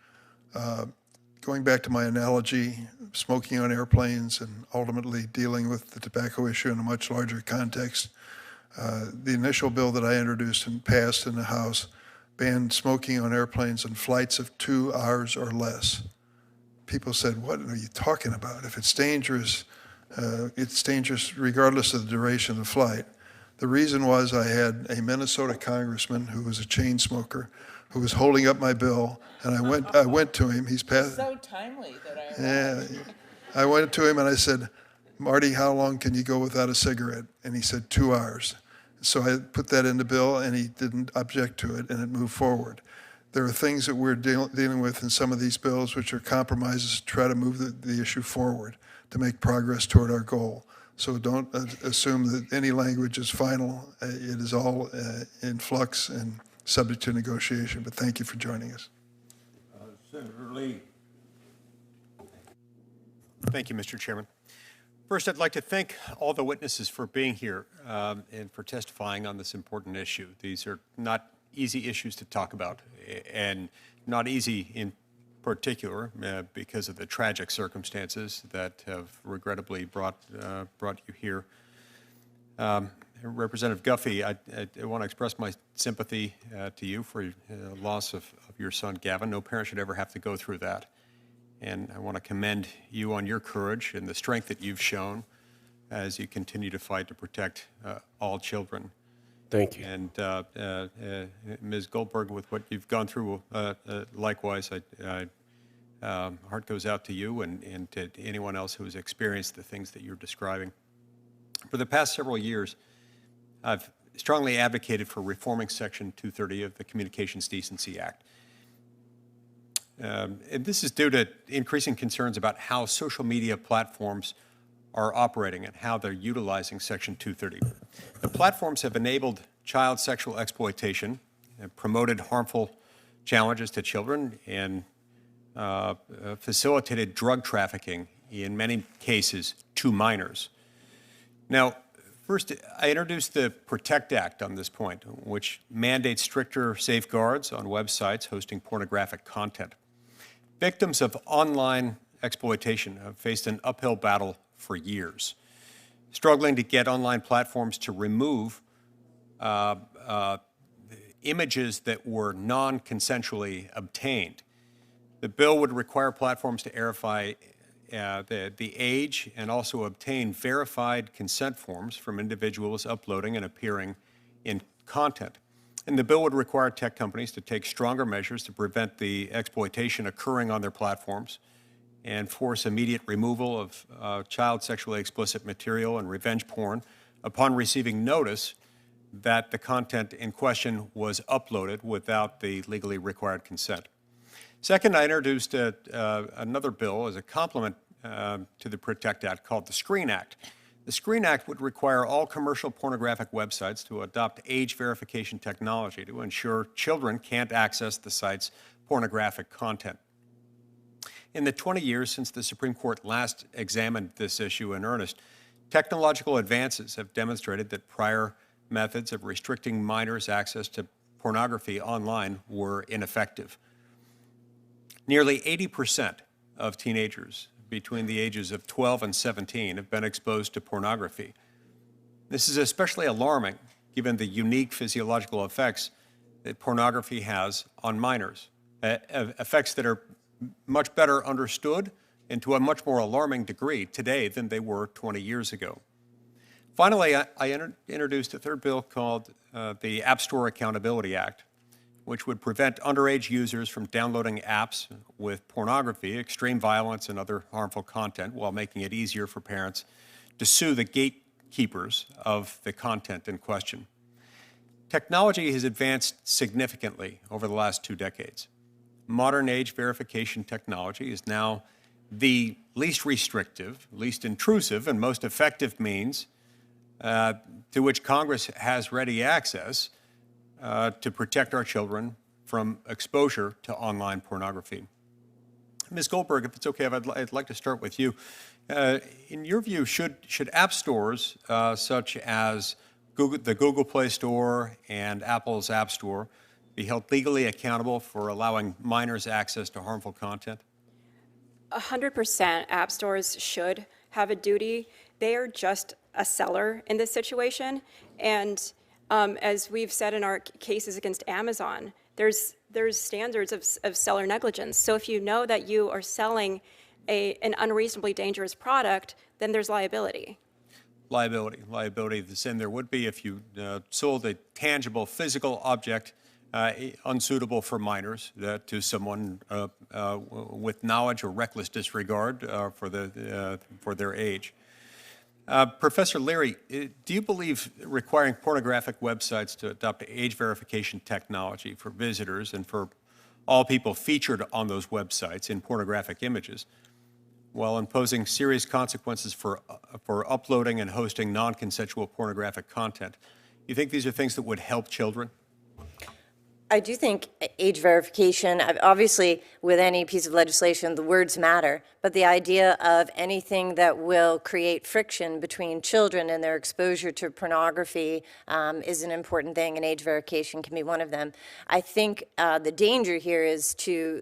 Going back to my analogy, smoking on airplanes and ultimately dealing with the tobacco issue in a much larger context, the initial bill that I introduced and passed in the House banned smoking on airplanes on flights of 2 hours or less. People said, what are you talking about? If it's dangerous regardless of the duration of the flight. The reason was I had a Minnesota congressman who was a chain smoker who was holding up my bill, and I went to him. He's passed. So timely that I. Yeah, I went to him and I said, Marty, how long can you go without a cigarette? And he said 2 hours. So I put that in the bill, and he didn't object to it, and it moved forward. There are things that we're dealing with in some of these bills which are compromises to try to move the issue forward to make progress toward our goal. So don't assume that any language is final. It is all in flux and subject to negotiation, but thank you for joining us. Senator Lee. Thank you, Mr. Chairman. First, I'd like to thank all the witnesses for being here and for testifying on this important issue. These are not easy issues to talk about, and not easy in particular because of the tragic circumstances that have regrettably brought you here. Representative Guffey, I want to express my sympathy to you for the loss of your son, Gavin. No parent should ever have to go through that. And I want to commend you on your courage and the strength that you've shown as you continue to fight to protect all children. Thank you. And Ms. Goldberg, with what you've gone through, likewise, heart goes out to you and to anyone else who has experienced the things that you're describing. For the past several years, I've strongly advocated for reforming Section 230 of the Communications Decency Act. And this is due to increasing concerns about how social media platforms are operating and how they're utilizing Section 230. The platforms have enabled child sexual exploitation, and promoted harmful challenges to children, and facilitated drug trafficking, in many cases, to minors. Now, first, I introduced the PROTECT Act on this point, which mandates stricter safeguards on websites hosting pornographic content. Victims of online exploitation have faced an uphill battle for years, struggling to get online platforms to remove images that were non-consensually obtained. The bill would require platforms to verify the age and also obtain verified consent forms from individuals uploading and appearing in content. And the bill would require tech companies to take stronger measures to prevent the exploitation occurring on their platforms and force immediate removal of child sexually explicit material and revenge porn upon receiving notice that the content in question was uploaded without the legally required consent. Second, I introduced another bill as a complement to the PROTECT Act called the Screen Act. The Screen Act would require all commercial pornographic websites to adopt age verification technology to ensure children can't access the site's pornographic content. In the 20 years since the Supreme Court last examined this issue in earnest, technological advances have demonstrated that prior methods of restricting minors' access to pornography online were ineffective. Nearly 80% of teenagers between the ages of 12 and 17 have been exposed to pornography. This is especially alarming given the unique physiological effects that pornography has on minors, effects that are much better understood and to a much more alarming degree today than they were 20 years ago. Finally, I introduced a third bill called the App Store Accountability Act, which would prevent underage users from downloading apps with pornography, extreme violence, and other harmful content, while making it easier for parents to sue the gatekeepers of the content in question. Technology has advanced significantly over the last 2 decades. Modern age verification technology is now the least restrictive, least intrusive, and most effective means to which Congress has ready access to protect our children from exposure to online pornography. Ms. Goldberg, if it's okay, I'd like to start with you. In your view, should app stores such as the Google Play Store and Apple's App Store be held legally accountable for allowing minors access to harmful content? 100% app stores should have a duty. They are just a seller in this situation. And as we've said in our cases against Amazon, there's standards of seller negligence. So if you know that you are selling an unreasonably dangerous product, then there's liability. Liability. The sin there would be if you sold a tangible physical object unsuitable for minors to someone with knowledge or reckless disregard for their age. Professor Leary, do you believe requiring pornographic websites to adopt age verification technology for visitors and for all people featured on those websites in pornographic images, while imposing serious consequences for uploading and hosting non-consensual pornographic content, you think these are things that would help children? I do think age verification, obviously with any piece of legislation, the words matter, but the idea of anything that will create friction between children and their exposure to pornography is an important thing, and age verification can be one of them. I think the danger here is the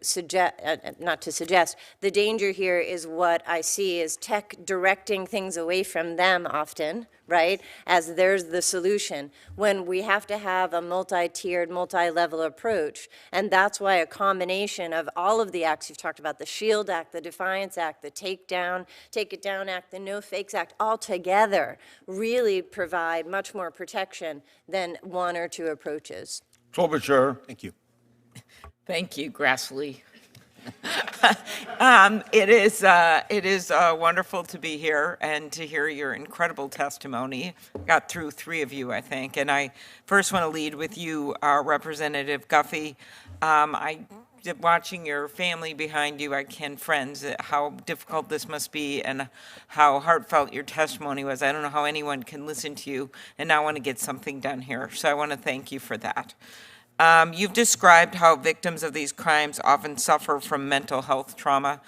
danger here is what I see is tech directing things away from them often, right, as there's the solution, when we have to have a multi-tiered, multi-level approach. And that's why a combination of all of the acts you've talked about, the SHIELD Act, the Defiance Act, the Take It Down Act, the No Fakes Act, all together really provide much more protection than one or two approaches. Klobuchar. Thank you. Thank you, Grassley. It is wonderful to be here and to hear your incredible testimony. Got through 3 of you, I think. And I first want to lead with you, Representative Guffey. Watching your family behind you, friends, how difficult this must be and how heartfelt your testimony was. I don't know how anyone can listen to you and not want to get something done here. So I want to thank you for that. You've described how victims of these crimes often suffer from mental health trauma.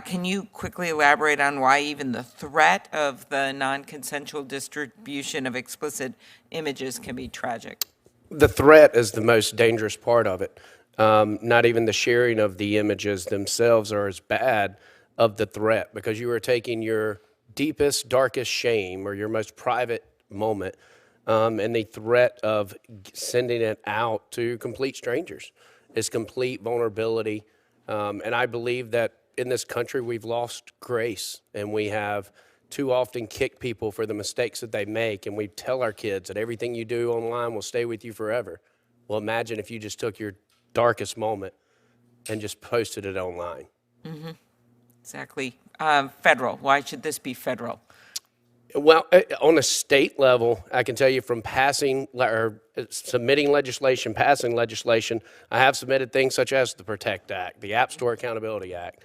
Can you quickly elaborate on why even the threat of the non-consensual distribution of explicit images can be tragic? The threat is the most dangerous part of it. Not even the sharing of the images themselves are as bad of the threat, because you are taking your deepest, darkest shame or your most private moment and the threat of sending it out to complete strangers is complete vulnerability. And I believe that in this country we've lost grace, and we have too often kicked people for the mistakes that they make, and we tell our kids that everything you do online will stay with you forever. Well, imagine if you just took your darkest moment and just posted it online. Mm-hmm. Exactly. Federal. Why should this be federal? Well, on a state level, I can tell you from submitting legislation, passing legislation, I have submitted things such as the PROTECT Act, the App Store Accountability Act.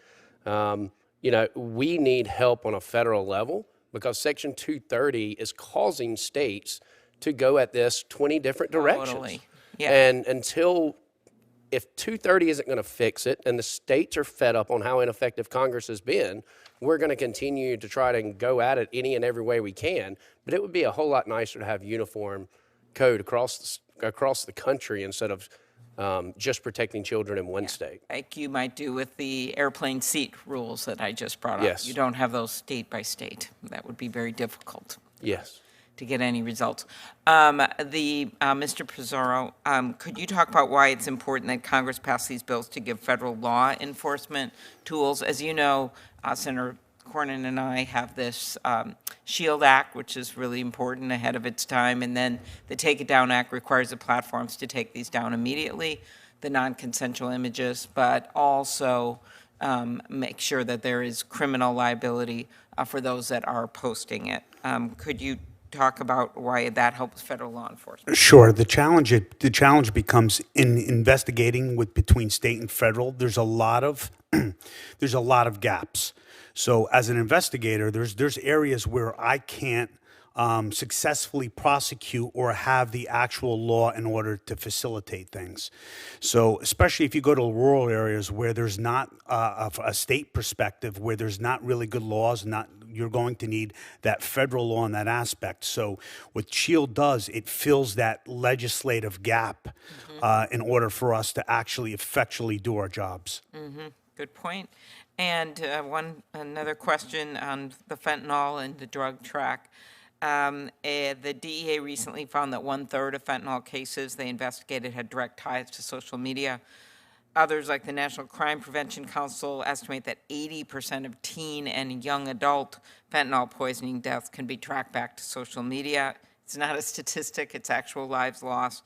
We need help on a federal level because Section 230 is causing states to go at this 20 different directions. Totally. Yeah. And if 230 isn't going to fix it and the states are fed up on how ineffective Congress has been, we're going to continue to try to go at it any and every way we can. But it would be a whole lot nicer to have uniform code across the country instead of just protecting children in one state. Like you might do with the airplane seat rules that I just brought up. Yes. You don't have those state by state. That would be very difficult. Yes. To get any results. Mr. Pizzuro, could you talk about why it's important that Congress pass these bills to give federal law enforcement tools? As you know, Senator Cornyn and I have this SHIELD Act, which is really important, ahead of its time, and then the Take It Down Act requires the platforms to take these down immediately, the non-consensual images, but also make sure that there is criminal liability for those that are posting it. Could you talk about why that helps federal law enforcement? Sure. The challenge becomes in investigating between state and federal. There's a lot of gaps. So as an investigator, there's areas where I can't successfully prosecute or have the actual law in order to facilitate things. So especially if you go to rural areas where there's not a state perspective, where there's not really good laws, you're going to need that federal law in that aspect. So what SHIELD does, it fills that legislative gap in order for us to actually effectually do our jobs. Good point. And another question on the fentanyl and the drug track. The DEA recently found that 1/3 of fentanyl cases they investigated had direct ties to social media. Others, like the National Crime Prevention Council, estimate that 80% of teen and young adult fentanyl poisoning deaths can be tracked back to social media. It's not a statistic, it's actual lives lost.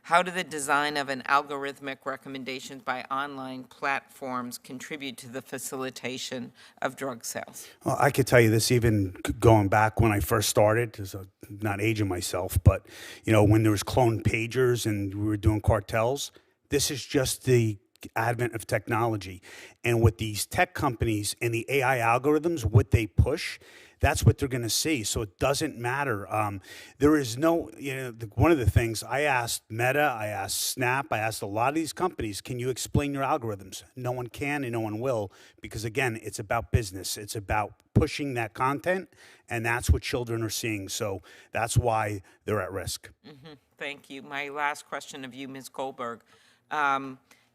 How do the design of an algorithmic recommendations by online platforms contribute to the facilitation of drug sales? Well, I could tell you this even going back when I first started, not aging myself, but when there was cloned pagers and we were doing cartels, this is just the advent of technology. And with these tech companies and the AI algorithms, what they push, that's what they're going to see. So it doesn't matter. There is no, one of the things I asked Meta, I asked Snap, I asked a lot of these companies, can you explain your algorithms? No one can and no one will, because again, it's about business. It's about pushing that content, and that's what children are seeing. So that's why they're at risk. Thank you. My last question of you, Ms. Goldberg.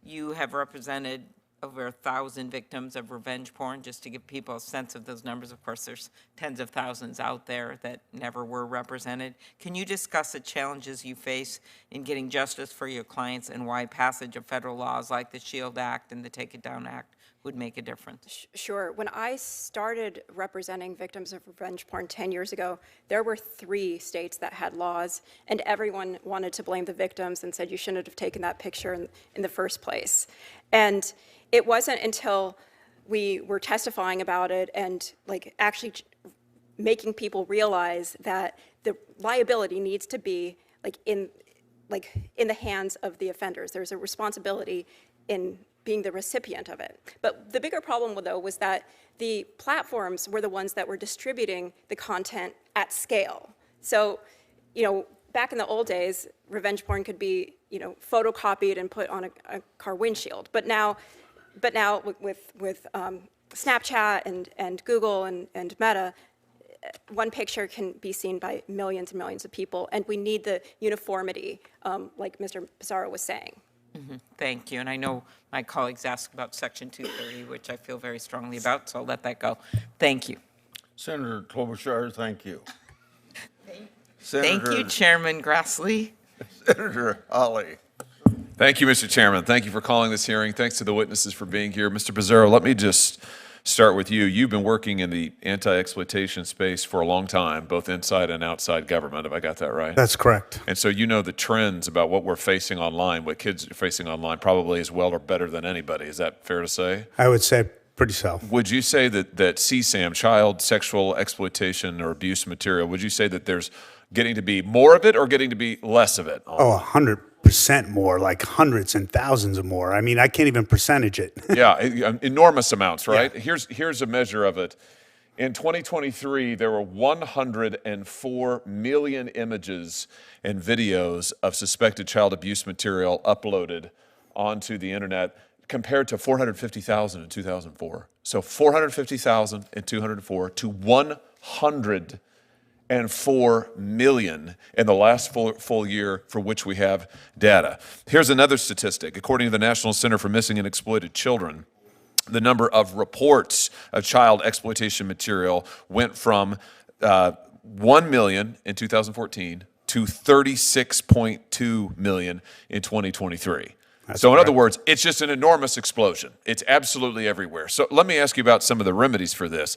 You have represented over 1,000 victims of revenge porn, just to give people a sense of those numbers. Of course, there's tens of thousands out there that never were represented. Can you discuss the challenges you face in getting justice for your clients and why passage of federal laws like the SHIELD Act and the Take It Down Act would make a difference? Sure. When I started representing victims of revenge porn 10 years ago, there were 3 states that had laws, and everyone wanted to blame the victims and said you shouldn't have taken that picture in the first place. And it wasn't until we were testifying about it and actually making people realize that the liability needs to be in the hands of the offenders. There's a responsibility in being the recipient of it. But the bigger problem, though, was that the platforms were the ones that were distributing the content at scale. So, back in the old days, revenge porn could be, photocopied and put on a car windshield. But now with Snapchat and Google and Meta, one picture can be seen by millions and millions of people, and we need the uniformity, like Mr. Pizzuro was saying. Thank you. And I know my colleagues asked about Section 230, which I feel very strongly about, so I'll let that go. Thank you. Senator Klobuchar, thank you. Thank you, Chairman Grassley. Senator Hawley. Thank you, Mr. Chairman. Thank you for calling this hearing. Thanks to the witnesses for being here. Mr. Pizzuro, let me just start with you. You've been working in the anti-exploitation space for a long time, both inside and outside government. Have I got that right? That's correct. And so you know the trends about what we're facing online, what kids are facing online, probably as well or better than anybody. Is that fair to say? I would say Pretty so. Would you say that CSAM, child sexual exploitation or abuse material, would you say that there's getting to be more of it or getting to be less of it? Oh, 100% more, like hundreds and thousands of more. I mean, I can't even percentage it. Yeah, enormous amounts, right? Yeah. Here's a measure of it. In 2023, there were 104 million images and videos of suspected child abuse material uploaded onto the internet, compared to 450,000 in 2004. So 450,000 in 2004 to 104 million in the last full year for which we have data. Here's another statistic. According to the National Center for Missing and Exploited Children, the number of reports of child exploitation material went from 1 million in 2014 to 36.2 million in 2023. So in other words, it's just an enormous explosion. It's absolutely everywhere. So let me ask you about some of the remedies for this.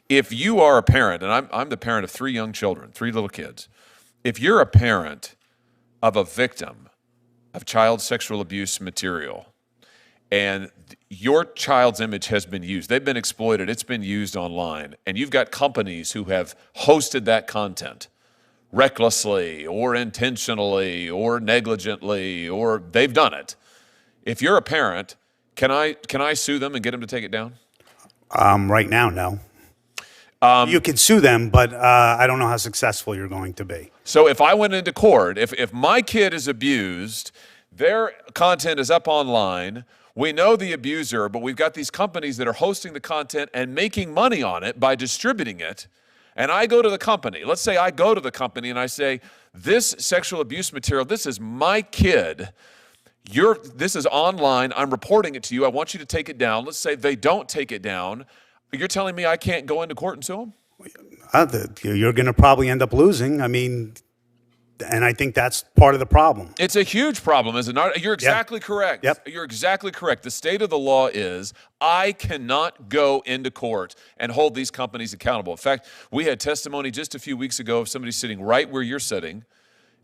If you are a parent, and I'm the parent of 3 young children, 3 little kids. If you're a parent of a victim of child sexual abuse material, and your child's image has been used, they've been exploited, it's been used online, and you've got companies who have hosted that content recklessly or intentionally or negligently, or they've done it. If you're a parent, can I sue them and get them to take it down? Right now, no. You could sue them, but I don't know how successful you're going to be. So if I went into court, if my kid is abused, their content is up online, we know the abuser, but we've got these companies that are hosting the content and making money on it by distributing it, and I go to the company. Let's say I go to the company and I say, this sexual abuse material, this is my kid. This is online. I'm reporting it to you. I want you to take it down. Let's say they don't take it down. You're telling me I can't go into court and sue them? You're going to probably end up losing. I mean, and I think that's part of the problem. It's a huge problem, is it not? You're exactly correct. Yep. You're exactly correct. The state of the law is I cannot go into court and hold these companies accountable. In fact, we had testimony just a few weeks ago of somebody sitting right where you're sitting,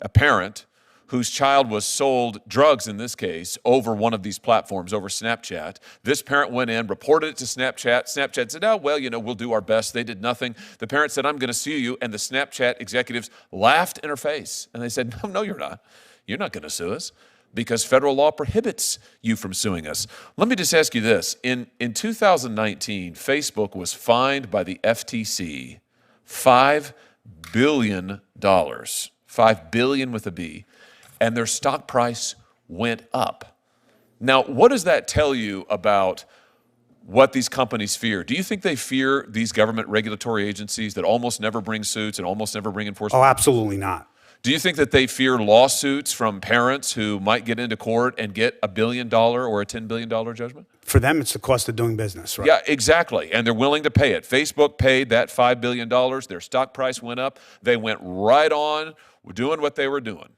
a parent whose child was sold drugs, in this case, over one of these platforms, over Snapchat. This parent went in, reported it to Snapchat. Snapchat said, oh, well, we'll do our best. They did nothing. The parent said, I'm going to sue you. And the Snapchat executives laughed in her face. And they said, no, you're not. You're not going to sue us because federal law prohibits you from suing us. Let me just ask you this. In 2019, Facebook was fined by the FTC $5 billion, $5 billion with a B, and their stock price went up. Now, what does that tell you about what these companies fear? Do you think they fear these government regulatory agencies that almost never bring suits and almost never bring enforcement? Oh, absolutely not. Do you think that they fear lawsuits from parents who might get into court and get $1 billion or a $10 billion judgment? For them, it's the cost of doing business, right? Yeah, exactly. And they're willing to pay it. Facebook paid that $5 billion. Their stock price went up. They went right on doing what they were doing.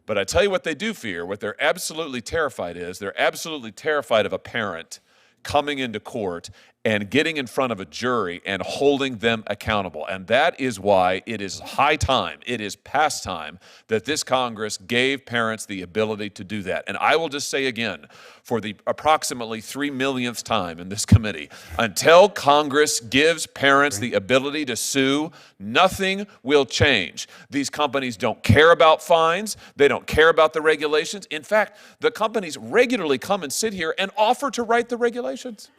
But I tell you what they do fear, what they're absolutely terrified is, they're absolutely terrified of a parent coming into court and getting in front of a jury and holding them accountable. And that is why it is high time, it is past time, that this Congress gave parents the ability to do that. And I will just say again, for the approximately 3 millionth time in this committee, until Congress gives parents the ability to sue, nothing will change. These companies don't care about fines. They don't care about the regulations. In fact, the companies regularly come and sit here and offer to write the regulations.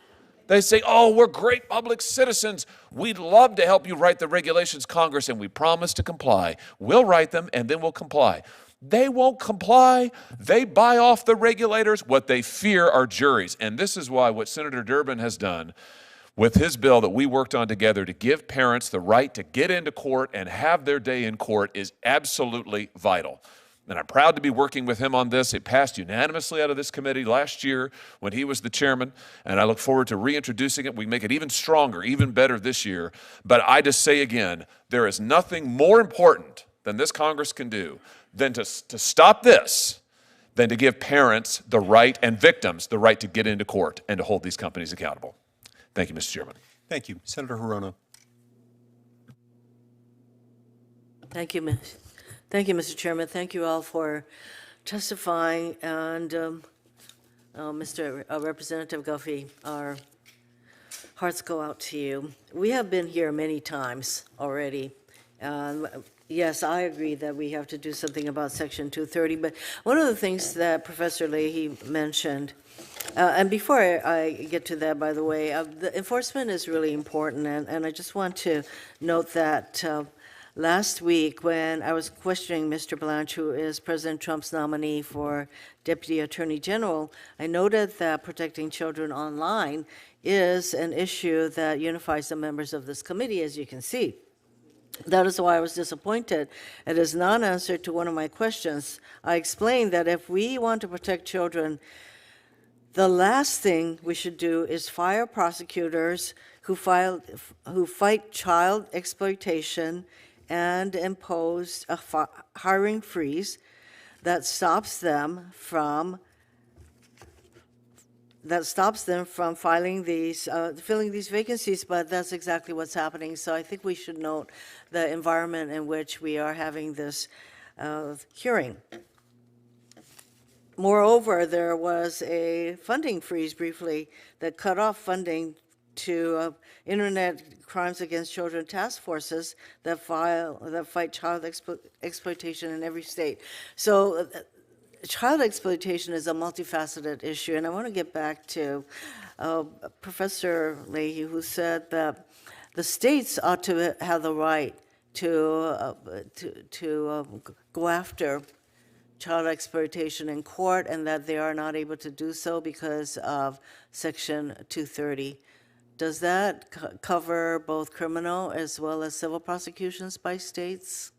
They say, oh, we're great public citizens. We'd love to help you write the regulations, Congress, and we promise to comply. We'll write them, and then we'll comply. They won't comply. They buy off the regulators. What they fear are juries. And this is why what Senator Durbin has done with his bill that we worked on together to give parents the right to get into court and have their day in court is absolutely vital. And I'm proud to be working with him on this. It passed unanimously out of this committee last year when he was the chairman, and I look forward to reintroducing it. We make it even stronger, even better this year. But I just say again, there is nothing more important than this Congress can do than to stop this, than to give parents the right and victims the right to get into court and to hold these companies accountable. Thank you, Mr. Chairman. Thank you. Senator Hirono. Thank you, Mr. Chairman. Thank you all for testifying. And Mr. Representative Guffey, our hearts go out to you. We have been here many times already. Yes, I agree that we have to do something about Section 230, but one of the things that Professor Leahy mentioned, and before I get to that, by the way, the enforcement is really important, and I just want to note that last week, when I was questioning Mr. Blanche, who is President Trump's nominee for Deputy Attorney General, I noted that protecting children online is an issue that unifies the members of this committee, as you can see. That is why I was disappointed at his non-answer to one of my questions. I explained that if we want to protect children, the last thing we should do is fire prosecutors who fight child exploitation and impose a hiring freeze that stops them from filling these vacancies, but that's exactly what's happening. So I think we should note the environment in which we are having this hearing. Moreover, there was a funding freeze briefly that cut off funding to Internet crimes against children task forces that fight child exploitation in every state. So child exploitation is a multifaceted issue, and I want to get back to Professor Leahy, who said that the states ought to have the right to go after child exploitation in court, and that they are not able to do so because of Section 230. Does that cover both criminal as well as civil prosecutions by states?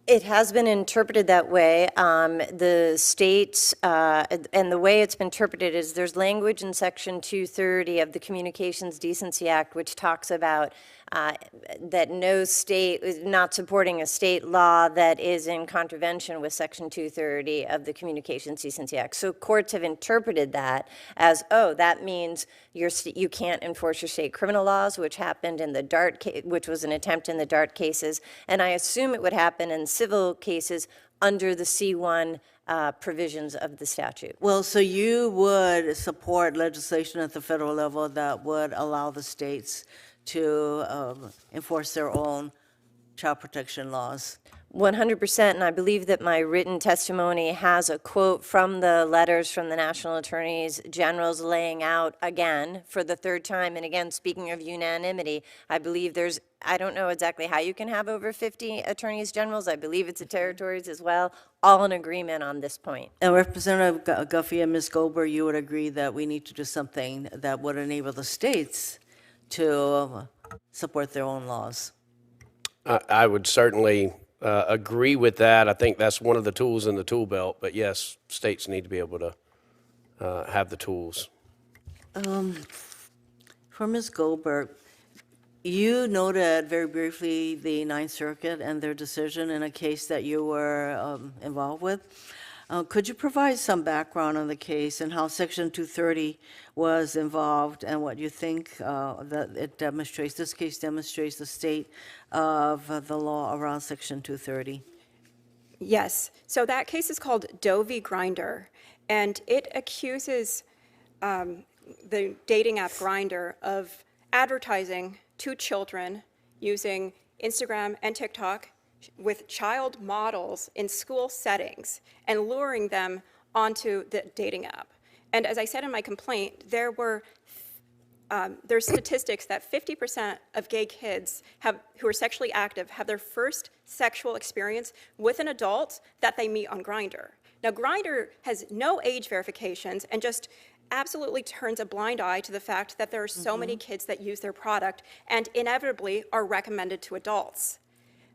It has been interpreted that way. The states, and the way it's been interpreted is there's language in Section 230 of the Communications Decency Act which talks about that no state is not supporting a state law that is in contravention with Section 230 of the Communications Decency Act. So courts have interpreted that as, oh, that means you can't enforce your state criminal laws, which happened in the DART case, which was an attempt in the DART cases, and I assume it would happen in civil cases under the C1 provisions of the statute. Well, so you would support legislation at the federal level that would allow the states to enforce their own child protection laws? 100%, and I believe that my written testimony has a quote from the letters from the National Attorneys Generals laying out, again, for the third time, and again, speaking of unanimity, I believe I don't know exactly how you can have over 50 attorneys generals. I believe it's the territories as well, all in agreement on this point. And Representative Guffey and Ms. Goldberg, you would agree that we need to do something that would enable the states to support their own laws? I would certainly agree with that. I think that's one of the tools in the tool belt, but yes, states need to be able to have the tools. For Ms. Goldberg, you noted very briefly the Ninth Circuit and their decision in a case that you were involved with. Could you provide some background on the case and how Section 230 was involved and what you think that it demonstrates, this case demonstrates the state of the law around Section 230? Yes. So that case is called Doe v. Grindr, and it accuses the dating app Grindr of advertising to children using Instagram and TikTok with child models in school settings and luring them onto the dating app. And as I said in my complaint, there's statistics that 50% of gay kids who are sexually active have their first sexual experience with an adult that they meet on Grindr. Now, Grindr has no age verifications and just absolutely turns a blind eye to the fact that there are so many kids that use their product and inevitably are recommended to adults.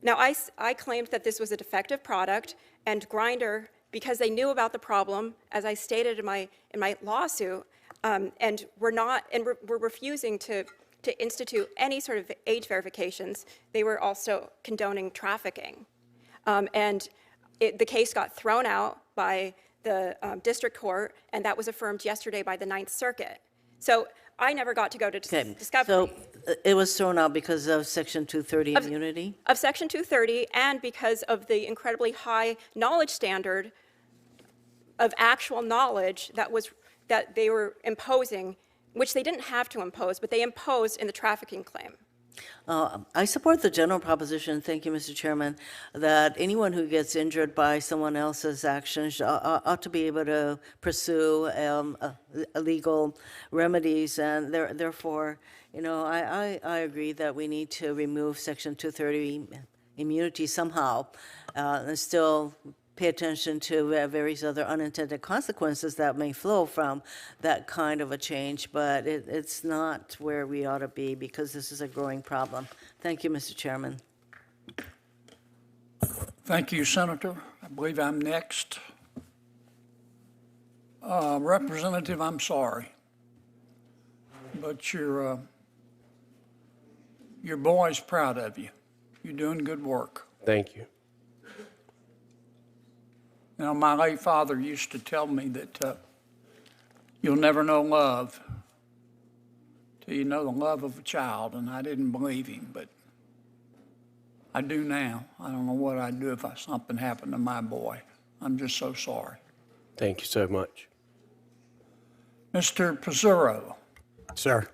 Now, I claimed that this was a defective product, and Grindr, because they knew about the problem, as I stated in my lawsuit, and we're refusing to institute any sort of age verifications. They were also condoning trafficking, and the case got thrown out by the district court, and that was affirmed yesterday by the Ninth Circuit. So I never got to go to discovery. So it was thrown out because of Section 230 immunity? Of Section 230, and because of the incredibly high knowledge standard of actual knowledge that they were imposing which they didn't have to impose, but they imposed in the trafficking claim. I support the general proposition, thank you, Mr. Chairman, that anyone who gets injured by someone else's actions ought to be able to pursue legal remedies, and therefore, I agree that we need to remove Section 230 immunity somehow, and still pay attention to various other unintended consequences that may flow from that kind of a change, but it's not where we ought to be because this is a growing problem. Thank you, Mr. Chairman. Thank you, Senator. I believe I'm next. Representative, I'm sorry, but your boy's proud of you. You're doing good work. Thank you. My late father used to tell me that you'll never know love till you know the love of a child, and I didn't believe him, but I do now. I don't know what I'd do if something happened to my boy. I'm just so sorry. Thank you so much. Mr. Pizzuro. Sir.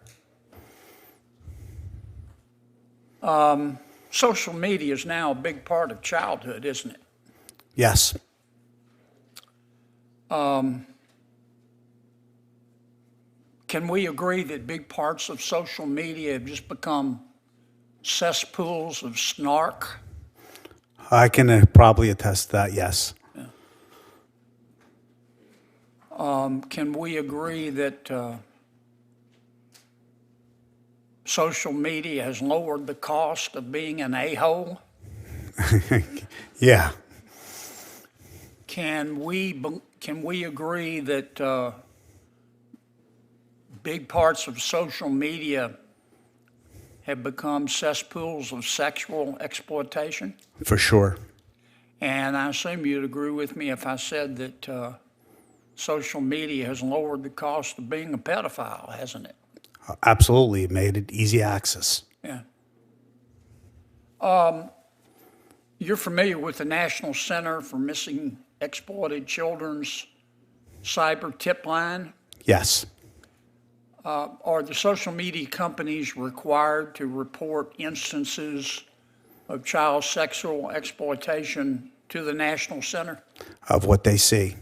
Social media is now a big part of childhood, isn't it? Yes. Can we agree that big parts of social media have just become cesspools of snark? I can probably attest to that, yes. Can we agree that social media has lowered the cost of being an a-hole? Yeah. Can we agree that big parts of social media have become cesspools of sexual exploitation? For sure. And I assume you'd agree with me if I said that social media has lowered the cost of being a pedophile, hasn't it? Absolutely. It made it easy access. Yeah. You're familiar with the National Center for Missing Exploited Children's cyber tip line? Yes. Are the social media companies required to report instances of child sexual exploitation to the National Center? Of what they see.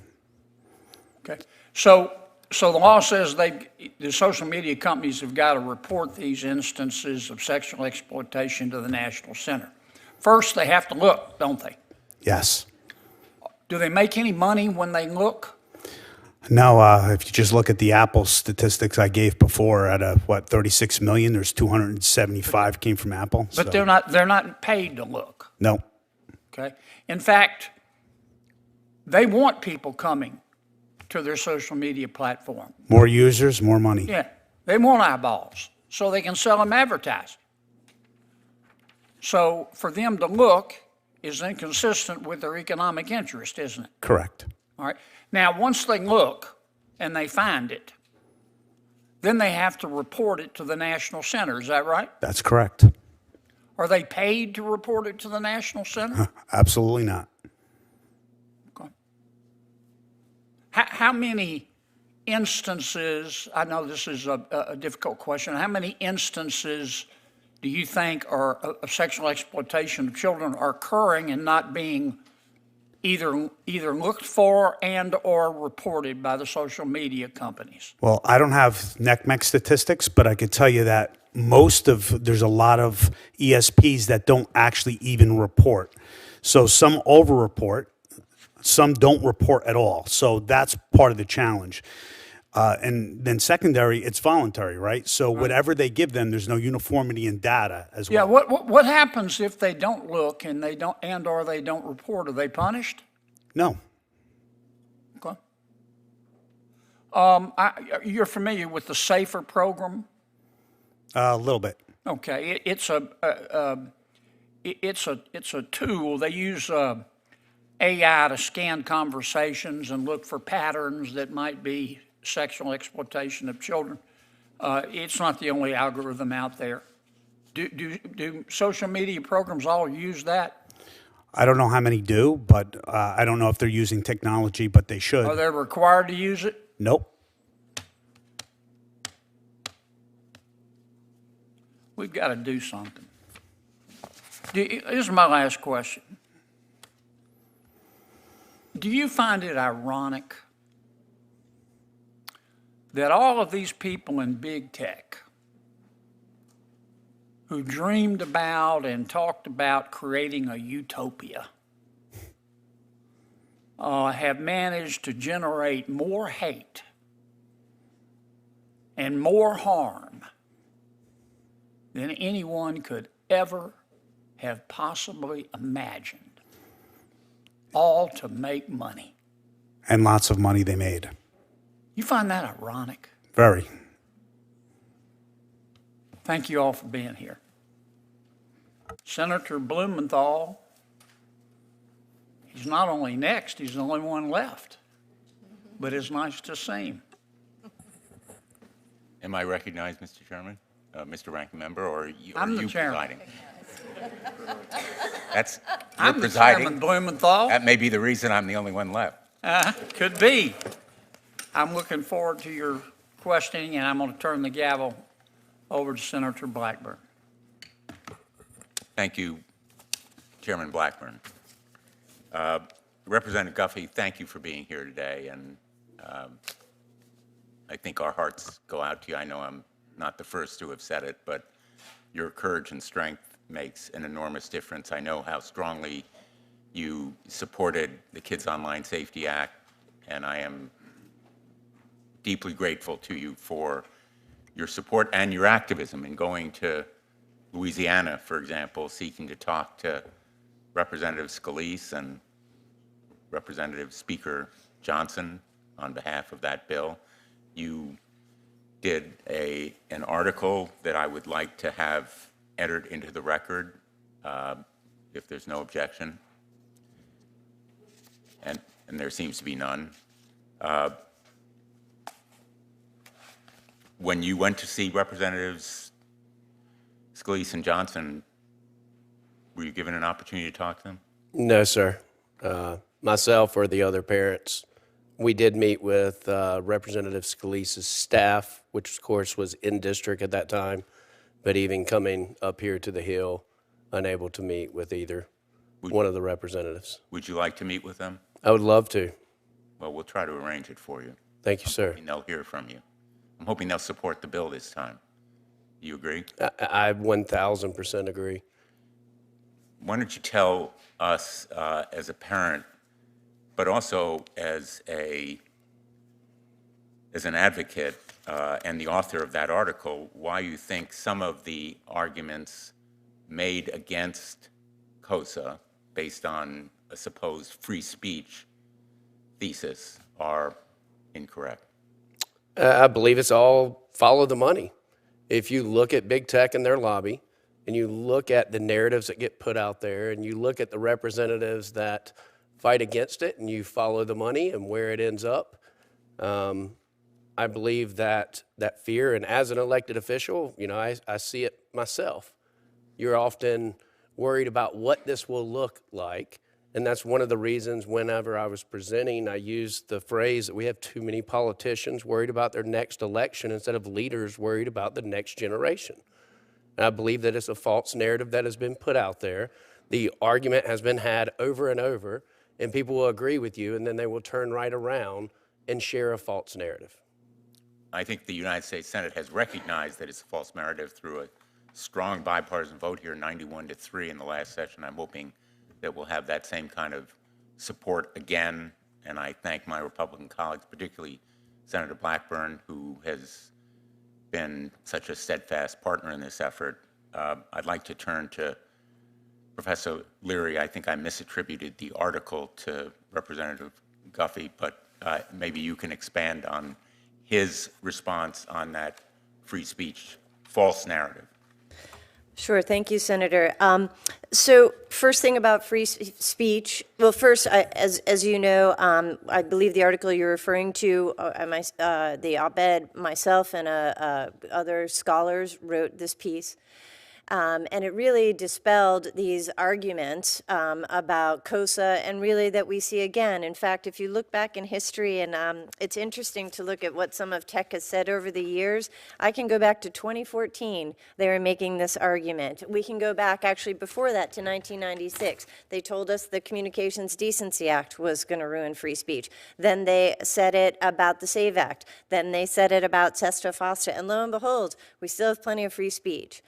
Okay. So the law says the social media companies have got to report these instances of sexual exploitation to the National Center. First, they have to look, don't they? Yes. Do they make any money when they look? No, if you just look at the Apple statistics I gave before, out of 36 million, there's 275 came from Apple. But so. they're not paid to look. No. Okay. In fact, they want people coming to their social media platform. More users, more money. Yeah. They want eyeballs so they can sell them advertising. So for them to look is inconsistent with their economic interest, isn't it? Correct. All right. Now, once they look and they find it, then they have to report it to the National Center. Is that right? That's correct. Are they paid to report it to the National Center? Absolutely not. Okay. How many instances, I know this is a difficult question, how many instances do you think of sexual exploitation of children are occurring and not being either looked for and or reported by the social media companies? Well, I don't have NCMEC statistics, but I could tell you that there's a lot of ESPs that don't actually even report. So some over-report, some don't report at all. So that's part of the challenge. And then secondary, it's voluntary, right? So whatever they give them, there's no uniformity in data as well. Yeah, what happens if they don't look and they don't report? Are they punished? No. Okay. You're familiar with the SAFER program? A little bit. Okay, it's a tool. They use AI to scan conversations and look for patterns that might be sexual exploitation of children. It's not the only algorithm out there. Do social media programs all use that? I don't know how many do, but I don't know if they're using technology, but they should. Are they required to use it? Nope. we've got to do something. This is my last question. Do you find it ironic that all of these people in big tech who dreamed about and talked about creating a utopia have managed to generate more hate and more harm than anyone could ever have possibly imagined, all to make money? And lots of money they made. You find that ironic? Very. Thank you all for being here. Senator Blumenthal, he's not only next, he's the only one left. But it's nice to see him. Am I recognized, Mr. Chairman? Mr. Ranking Member, or are you I'm the chairman. presiding? That's, you're I'm the presiding. chairman, Blumenthal. That may be the reason I'm the only one left. Could be. I'm looking forward to your questioning, and I'm going to turn the gavel over to Senator Blackburn. Thank you, Chairman Blackburn. Representative Guffey, thank you for being here today, and I think our hearts go out to you. I know I'm not the first to have said it, but your courage and strength makes an enormous difference. I know how strongly you supported the Kids Online Safety Act, and I am deeply grateful to you for your support and your activism in going to Louisiana, for example, seeking to talk to Representative Scalise and Representative Speaker Johnson on behalf of that bill. You did an article that I would like to have entered into the record, if there's no objection, and there seems to be none. When you went to see Representatives Scalise and Johnson, were you given an opportunity to talk to them? No, sir. Myself or the other parents, we did meet with Representative Scalise's staff, which of course was in district at that time, but even coming up here to the Hill, unable to meet with either one of the representatives. Would you like to meet with them? I would love to. Well, we'll try to arrange it for you. Thank you, sir. And they'll hear from you. I'm hoping they'll support the bill this time. You agree? I 1,000% agree. Why don't you tell us as a parent, but also as an advocate and the author of that article, why you think some of the arguments made against COSA based on a supposed free speech thesis are incorrect? I believe it's all follow the money. If you look at big tech and their lobby, and you look at the narratives that get put out there, and you look at the representatives that fight against it, and you follow the money and where it ends up, I believe that fear, and as an elected official, you know, I see it myself. You're often worried about what this will look like, and that's one of the reasons whenever I was presenting, I used the phrase that we have too many politicians worried about their next election instead of leaders worried about the next generation. And I believe that it's a false narrative that has been put out there. The argument has been had over and over, and people will agree with you, and then they will turn right around and share a false narrative. I think the United States Senate has recognized that it's a false narrative through a strong bipartisan vote here, 91-3 in the last session. I'm hoping that we'll have that same kind of support again, and I thank my Republican colleagues, particularly Senator Blackburn, who has been such a steadfast partner in this effort. I'd like to turn to Professor Leary. I think I misattributed the article to Representative Guffey, but maybe you can expand on his response on that free speech false narrative. Sure, thank you, Senator. So first thing about free speech, well, first, as you know, I believe the article you're referring to, the op-ed, myself and other scholars wrote this piece. And it really dispelled these arguments about COSA, and really that we see again. In fact, if you look back in history, and it's interesting to look at what some of tech has said over the years. I can go back to 2014. They were making this argument. We can go back actually before that to 1996. They told us the Communications Decency Act was going to ruin free speech. Then they said it about the SAVE Act. Then they said it about Sesta Fosta. And lo and behold, we still have plenty of free speech.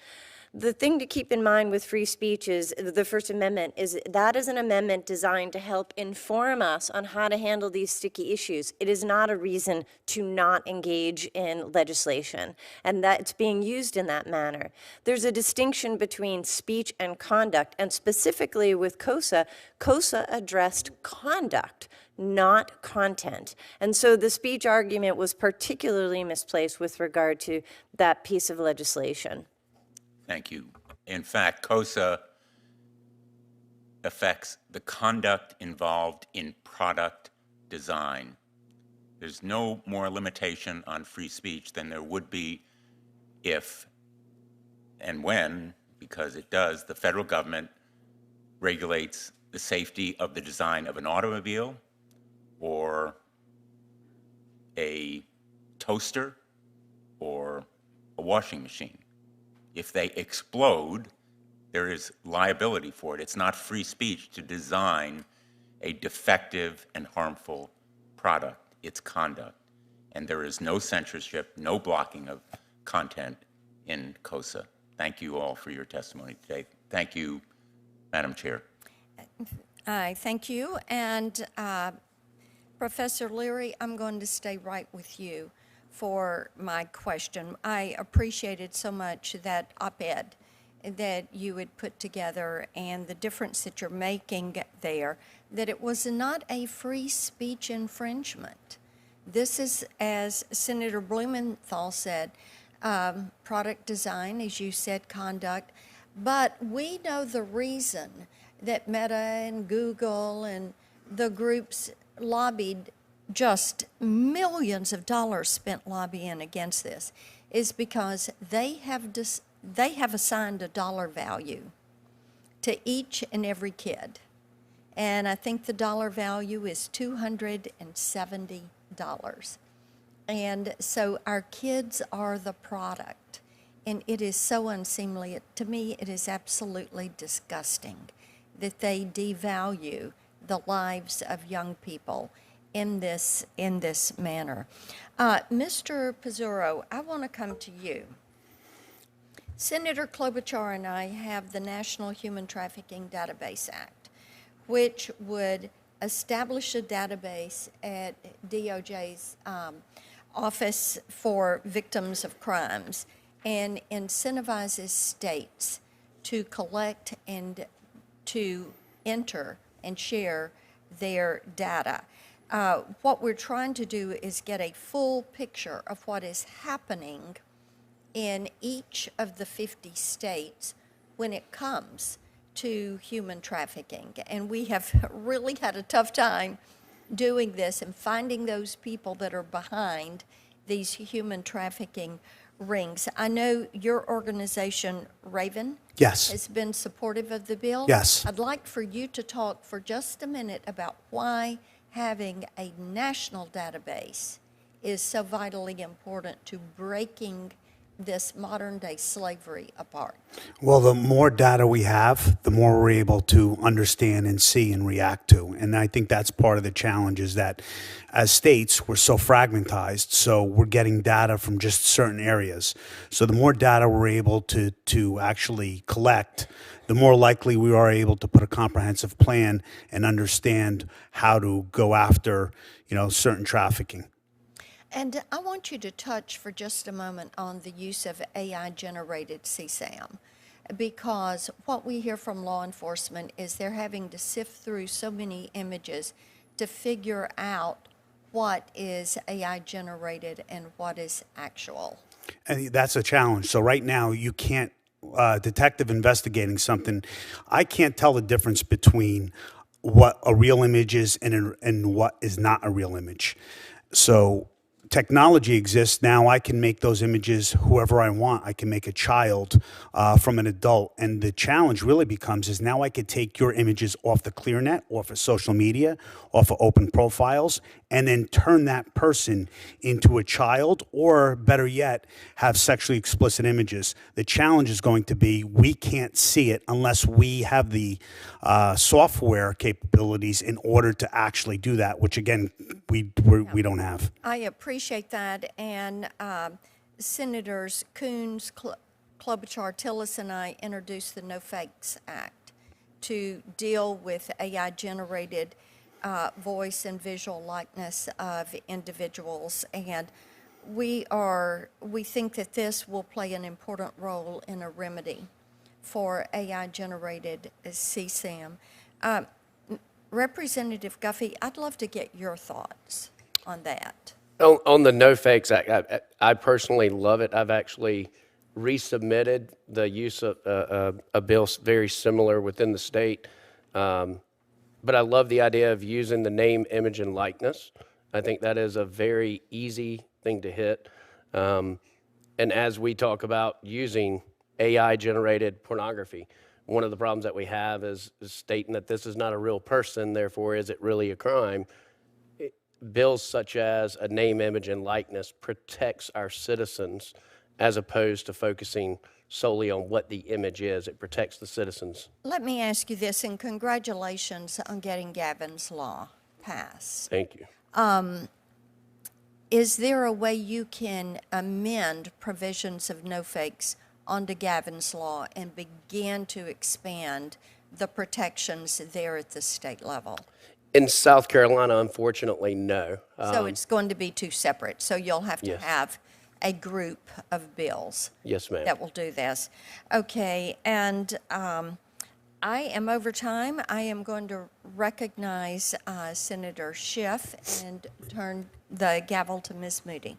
The thing to keep in mind with free speech is the First Amendment is that is an amendment designed to help inform us on how to handle these sticky issues. It is not a reason to not engage in legislation, and that it's being used in that manner. There's a distinction between speech and conduct, and specifically with COSA, COSA addressed conduct, not content. And so the speech argument was particularly misplaced with regard to that piece of legislation. Thank you. In fact, COSA affects the conduct involved in product design. There's no more limitation on free speech than there would be if and when, because it does, the federal government regulates the safety of the design of an automobile or a toaster or a washing machine. If they explode, there is liability for it. It's not free speech to design a defective and harmful product. It's conduct. And there is no censorship, no blocking of content in COSA. Thank you all for your testimony today. Thank you, Madam Chair. Thank you. And Professor Leary, I'm going to stay right with you for my question. I appreciated so much that op-ed that you had put together and the difference that you're making there, that it was not a free speech infringement. This is, as Senator Blumenthal said, product design, as you said, conduct. But we know the reason that Meta and Google and the groups lobbied, just millions of dollars spent lobbying against this, is because they have assigned a dollar value to each and every kid. And I think the dollar value is $270. And so our kids are the product. And it is so unseemly. To me, it is absolutely disgusting that they devalue the lives of young people in this manner. Mr. Pizzuro, I want to come to you. Senator Klobuchar and I have the National Human Trafficking Database Act, which would establish a database at DOJ's Office for Victims of Crimes and incentivizes states to collect and to enter and share their data. What we're trying to do is get a full picture of what is happening in each of the 50 states when it comes to human trafficking. And we have really had a tough time doing this and finding those people that are behind these human trafficking rings. I know your organization, Raven, Yes. has been supportive of the bill. Yes. I'd like for you to talk for just a minute about why having a national database is so vitally important to breaking this modern-day slavery apart. Well, the more data we have, the more we're able to understand and see and react to. And I think that's part of the challenge, is that as states, we're so fragmentized, so we're getting data from just certain areas. So the more data we're able to actually collect, the more likely we are able to put a comprehensive plan and understand how to go after, certain trafficking. And I want you to touch for just a moment on the use of AI-generated CSAM, because what we hear from law enforcement is they're having to sift through so many images to figure out what is AI-generated and what is actual. And that's a challenge. So right now, you can't, detective investigating something, I can't tell the difference between what a real image is and what is not a real image. So technology exists now. I can make those images whoever I want. I can make a child from an adult, and the challenge really becomes is now I could take your images off the ClearNet, off of social media, off of open profiles, and then turn that person into a child, or better yet, have sexually explicit images. The challenge is going to be we can't see it unless we have the software capabilities in order to actually do that, which again we don't have. I appreciate that, and Senators Coons, Klobuchar, Tillis, and I introduced the No Fakes Act to deal with AI-generated voice and visual likeness of individuals, and we think that this will play an important role in a remedy for AI-generated CSAM. Representative Guffey, I'd love to get your thoughts on that. On the No Fakes Act, I personally love it. I've actually resubmitted the use of a bill very similar within the state. But I love the idea of using the name, image, and likeness. I think that is a very easy thing to hit. And as we talk about using AI-generated pornography, one of the problems that we have is stating that this is not a real person, therefore is it really a crime? Bills such as a name, image, and likeness protects our citizens as opposed to focusing solely on what the image is. It protects the citizens. Let me ask you this, and congratulations on getting Gavin's Law passed. Thank you. Is there a way you can amend provisions of No Fakes onto Gavin's Law and begin to expand the protections there at the state level? In South Carolina, unfortunately, no. So it's going to be two separate, so you'll have to Yes. have a group of bills Yes, ma'am. that will do this. Okay, and I am over time. I am going to recognize Senator Schiff and turn the gavel to Ms. Moody.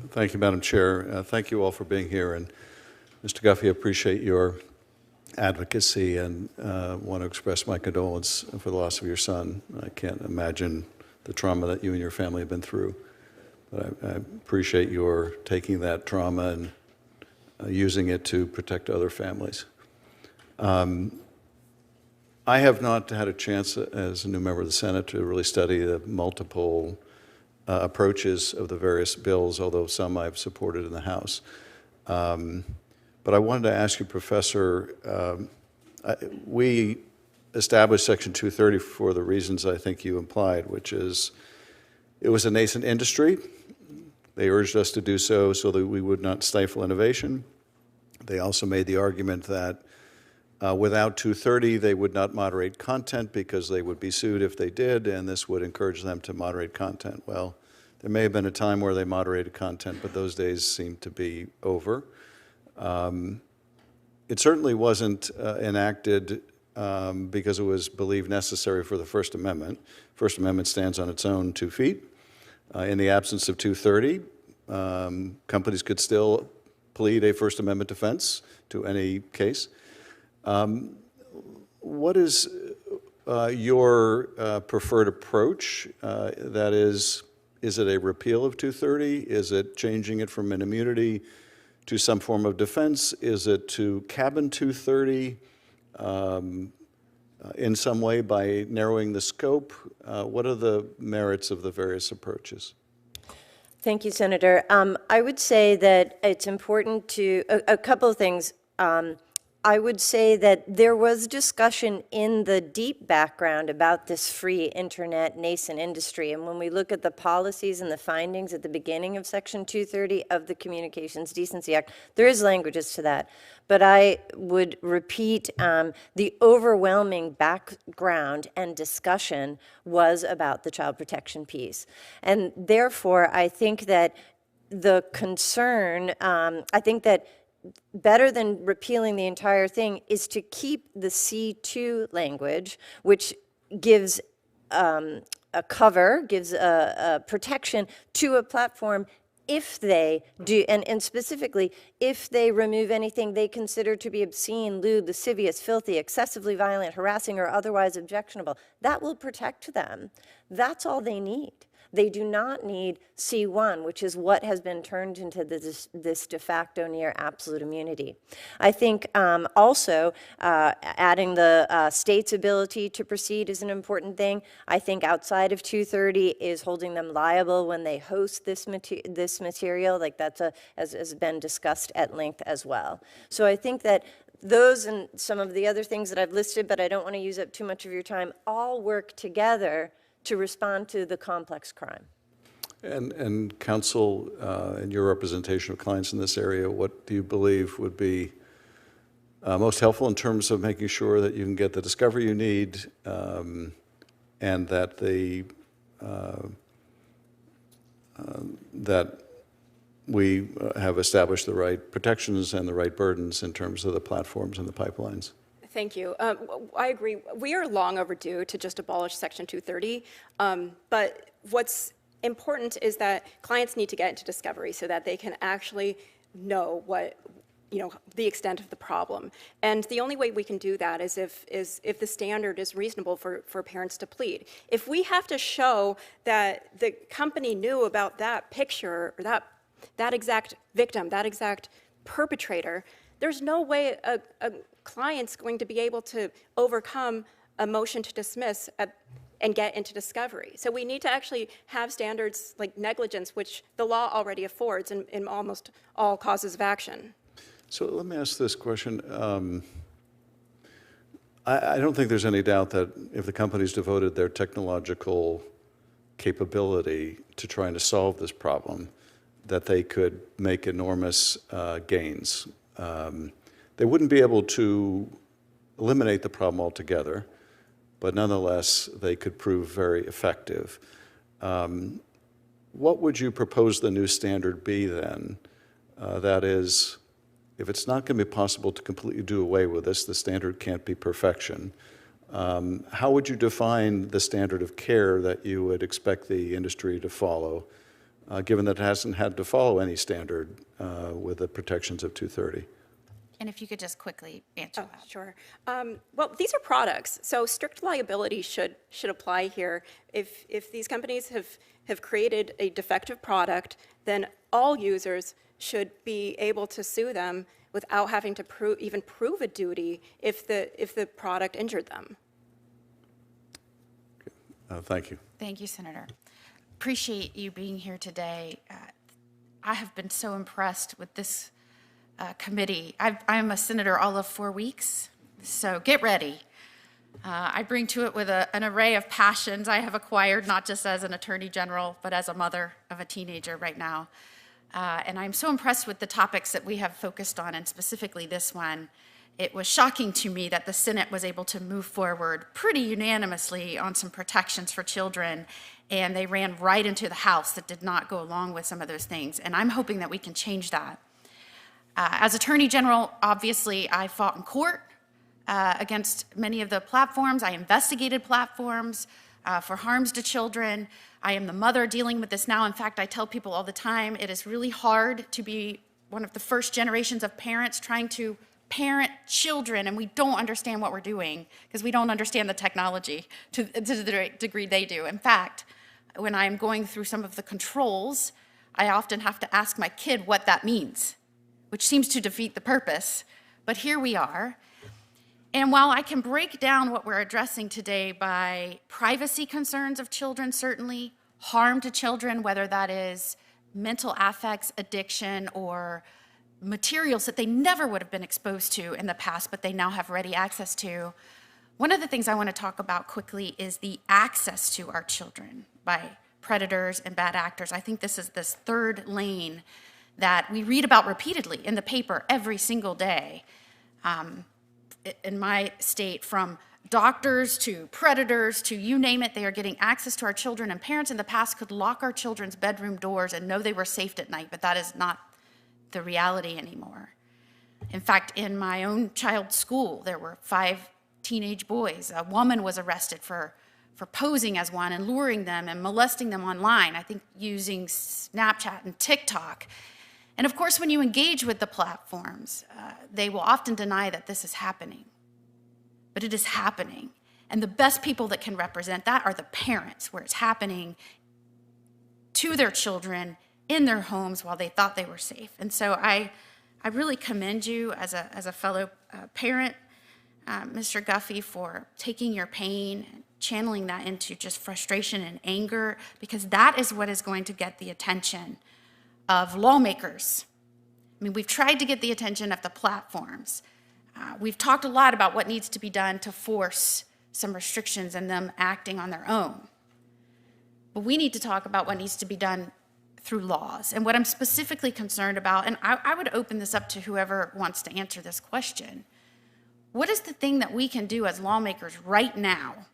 Thank you, Madam Chair. Thank you all for being here. And Mr. Guffey, I appreciate your advocacy and want to express my condolence for the loss of your son. I can't imagine the trauma that you and your family have been through. But I appreciate your taking that trauma and using it to protect other families. I have not had a chance as a new member of the Senate to really study the multiple approaches of the various bills, although some I've supported in the House. But I wanted to ask you, Professor, we established Section 230 for the reasons I think you implied, which is it was a nascent industry. They urged us to do so that we would not stifle innovation. They also made the argument that without 230, they would not moderate content because they would be sued if they did, and this would encourage them to moderate content. Well, there may have been a time where they moderated content, but those days seem to be over. It certainly wasn't enacted because it was believed necessary for the First Amendment. First Amendment stands on its own 2 feet. In the absence of 230, companies could still plead a First Amendment defense to any case. What is your preferred approach? That is it a repeal of 230? Is it changing it from an immunity to some form of defense? Is it to cabin 230 in some way by narrowing the scope? What are the merits of the various approaches? Thank you, Senator. I would say that it's important to, a couple of things. I would say that there was discussion in the deep background about this free internet nascent industry. And when we look at the policies and the findings at the beginning of Section 230 of the Communications Decency Act, there is languages to that. But I would repeat, the overwhelming background and discussion was about the child protection piece. And therefore, I think that the concern, I think that better than repealing the entire thing is to keep the C2 language, which gives a cover, gives a protection to a platform if they do, and specifically, if they remove anything they consider to be obscene, lewd, lascivious, filthy, excessively violent, harassing, or otherwise objectionable. That will protect them. That's all they need. They do not need C1, which is what has been turned into this de facto near absolute immunity. I think also adding the state's ability to proceed is an important thing. I think outside of 230 is holding them liable when they host this material, like that's has been discussed at length as well. So I think that those and some of the other things that I've listed, but I don't want to use up too much of your time, all work together to respond to the complex crime. And counsel, in your representation of clients in this area, what do you believe would be most helpful in terms of making sure that you can get the discovery you need, and that that we have established the right protections and the right burdens in terms of the platforms and the pipelines? Thank you. I agree. We are long overdue to just abolish Section 230. But what's important is that clients need to get into discovery so that they can actually know what, the extent of the problem. And the only way we can do that is if the standard is reasonable for parents to plead. If we have to show that the company knew about that picture or that exact victim, that exact perpetrator, there's no way a client's going to be able to overcome a motion to dismiss and get into discovery. So we need to actually have standards like negligence, which the law already affords in almost all causes of action. So let me ask this question. I don't think there's any doubt that if the companies devoted their technological capability to trying to solve this problem, that they could make enormous gains. They wouldn't be able to eliminate the problem altogether, but nonetheless, they could prove very effective. What would you propose the new standard be then? That is, if it's not going to be possible to completely do away with this, the standard can't be perfection. How would you define the standard of care that you would expect the industry to follow, given that it hasn't had to follow any standard with the protections of 230? And if you could just quickly answer that. Sure. Well, these are products, so strict liability should apply here. If these companies have created a defective product, then all users should be able to sue them without having to even prove a duty if the product injured them. Thank you. Thank you, Senator. Appreciate you being here today. I have been so impressed with this committee. I'm a senator all of 4 weeks, so get ready. I bring to it with an array of passions I have acquired, not just as an attorney general, but as a mother of a teenager right now. And I'm so impressed with the topics that we have focused on, and specifically this one. It was shocking to me that the Senate was able to move forward pretty unanimously on some protections for children, and they ran right into the House that did not go along with some of those things. And I'm hoping that we can change that. As Attorney General, obviously, I fought in court against many of the platforms. I investigated platforms for harms to children. I am the mother dealing with this now. In fact, I tell people all the time, it is really hard to be one of the first generations of parents trying to parent children, and we don't understand what we're doing because we don't understand the technology to the degree they do. In fact, when I'm going through some of the controls, I often have to ask my kid what that means, which seems to defeat the purpose. But here we are. And while I can break down what we're addressing today by privacy concerns of children, certainly, harm to children, whether that is mental affects, addiction, or materials that they never would have been exposed to in the past, but they now have ready access to. One of the things I want to talk about quickly is the access to our children by predators and bad actors. I think this is this third lane that we read about repeatedly in the paper every single day. In my state, from doctors to predators to you name it, they are getting access to our children, and parents in the past could lock our children's bedroom doors and know they were safe at night, but that is not the reality anymore. In fact, in my own child's school, there were 5 teenage boys. A woman was arrested for posing as one and luring them and molesting them online, I think using Snapchat and TikTok. And of course, when you engage with the platforms, they will often deny that this is happening. But it is happening. And the best people that can represent that are the parents, where it's happening to their children in their homes while they thought they were safe. And so I really commend you as a fellow parent, Mr. Guffey, for taking your pain, channeling that into just frustration and anger, because that is what is going to get the attention of lawmakers. I mean, we've tried to get the attention of the platforms. We've talked a lot about what needs to be done to force some restrictions and them acting on their own. But we need to talk about what needs to be done through laws. And what I'm specifically concerned about, and I would open this up to whoever wants to answer this question, what is the thing that we can do as lawmakers right now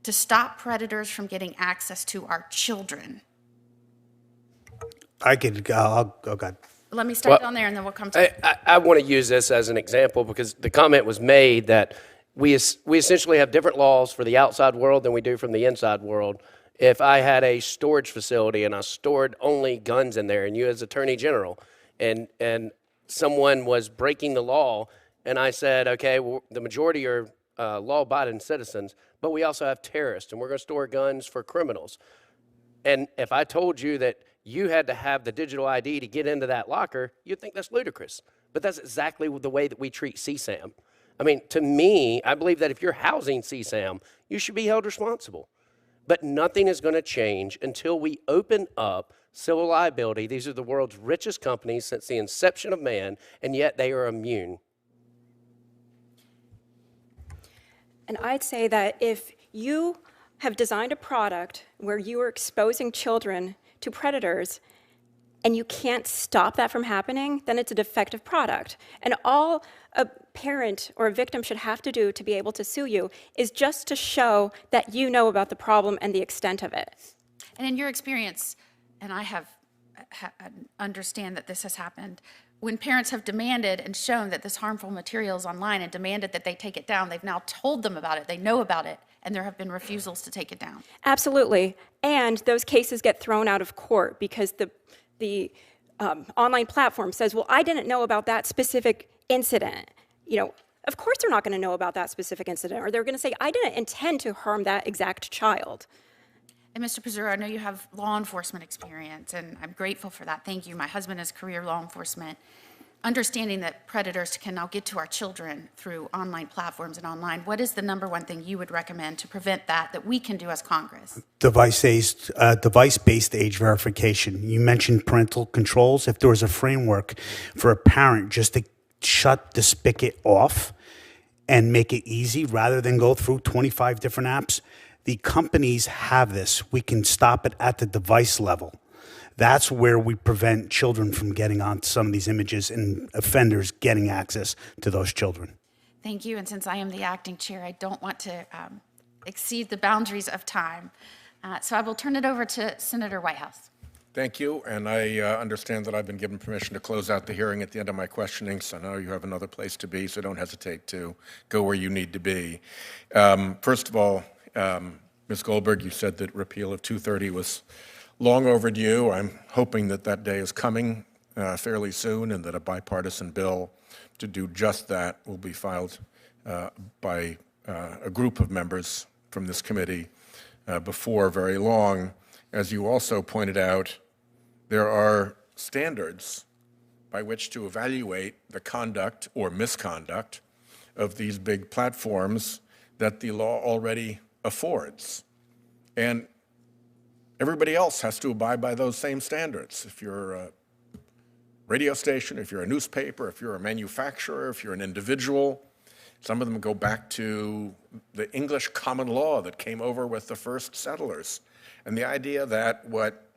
to stop predators from getting access to our children? I'll go ahead. Let me start down there and then we'll come to I want to use this as an example because the comment was made that we essentially have different laws for the outside world than we do from the inside world. If I had a storage facility and I stored only guns in there, and you as Attorney General, and someone was breaking the law, and I said, okay, well, the majority are law-abiding citizens, but we also have terrorists, and we're going to store guns for criminals. And if I told you that you had to have the digital ID to get into that locker, you'd think that's ludicrous. But that's exactly the way that we treat CSAM. I mean, to me, I believe that if you're housing CSAM, you should be held responsible. But nothing is going to change until we open up civil liability. These are the world's richest companies since the inception of man, and yet they are immune. And I'd say that if you have designed a product where you are exposing children to predators and you can't stop that from happening, then it's a defective product. And all a parent or a victim should have to do to be able to sue you is just to show that you know about the problem and the extent of it. And in your experience, and I understand that this has happened, when parents have demanded and shown that this harmful material is online and demanded that they take it down, they've now told them about it, they know about it, and there have been refusals to take it down. Absolutely. And those cases get thrown out of court because the online platform says, well, I didn't know about that specific incident. You know, of course they're not going to know about that specific incident, or they're going to say, I didn't intend to harm that exact child. And Mr. Pizzuro, I know you have law enforcement experience, and I'm grateful for that. Thank you. My husband is career law enforcement. Understanding that predators can now get to our children through online platforms and online, what is the number one thing you would recommend to prevent that we can do as Congress? Device-based age verification. You mentioned parental controls. If there was a framework for a parent just to shut the spigot off and make it easy rather than go through 25 different apps, the companies have this. We can stop it at the device level. That's where we prevent children from getting onto some of these images and offenders getting access to those children. Thank you. And since I am the acting chair, I don't want to exceed the boundaries of time. So I will turn it over to Senator Whitehouse. Thank you. And I understand that I've been given permission to close out the hearing at the end of my questioning. So I know you have another place to be, so don't hesitate to go where you need to be. First of all, Ms. Goldberg, you said that repeal of 230 was long overdue. I'm hoping that that day is coming fairly soon and that a bipartisan bill to do just that will be filed by a group of members from this committee before very long. As you also pointed out, there are standards by which to evaluate the conduct or misconduct of these big platforms that the law already affords. And everybody else has to abide by those same standards. If you're a radio station, if you're a newspaper, if you're a manufacturer, if you're an individual, some of them go back to the English common law that came over with the first settlers. And the idea that what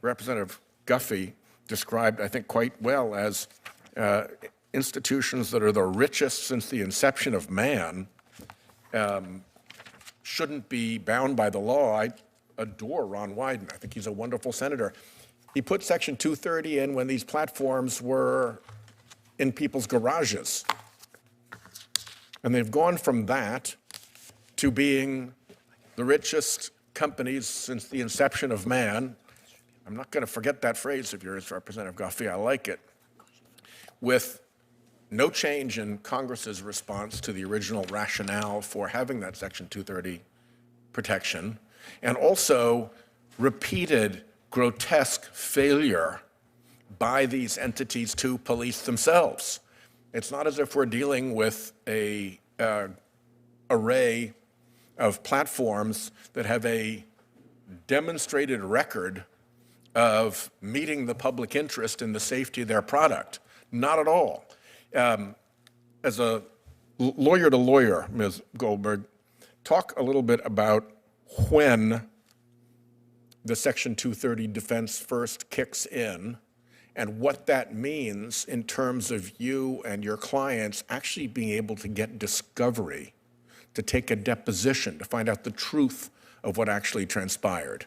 Representative Guffey described, I think, quite well as institutions that are the richest since the inception of man shouldn't be bound by the law. I adore Ron Wyden. I think he's a wonderful senator. He put Section 230 in when these platforms were in people's garages. And they've gone from that to being the richest companies since the inception of man. I'm not going to forget that phrase of yours, Representative Guffey. I like it. With no change in Congress's response to the original rationale for having that Section 230 protection, and also repeated grotesque failure by these entities to police themselves. It's not as if we're dealing with a array of platforms that have a demonstrated record of meeting the public interest in the safety of their product. Not at all. As a lawyer to lawyer, Ms. Goldberg, talk a little bit about when the Section 230 defense first kicks in and what that means in terms of you and your clients actually being able to get discovery, to take a deposition, to find out the truth of what actually transpired.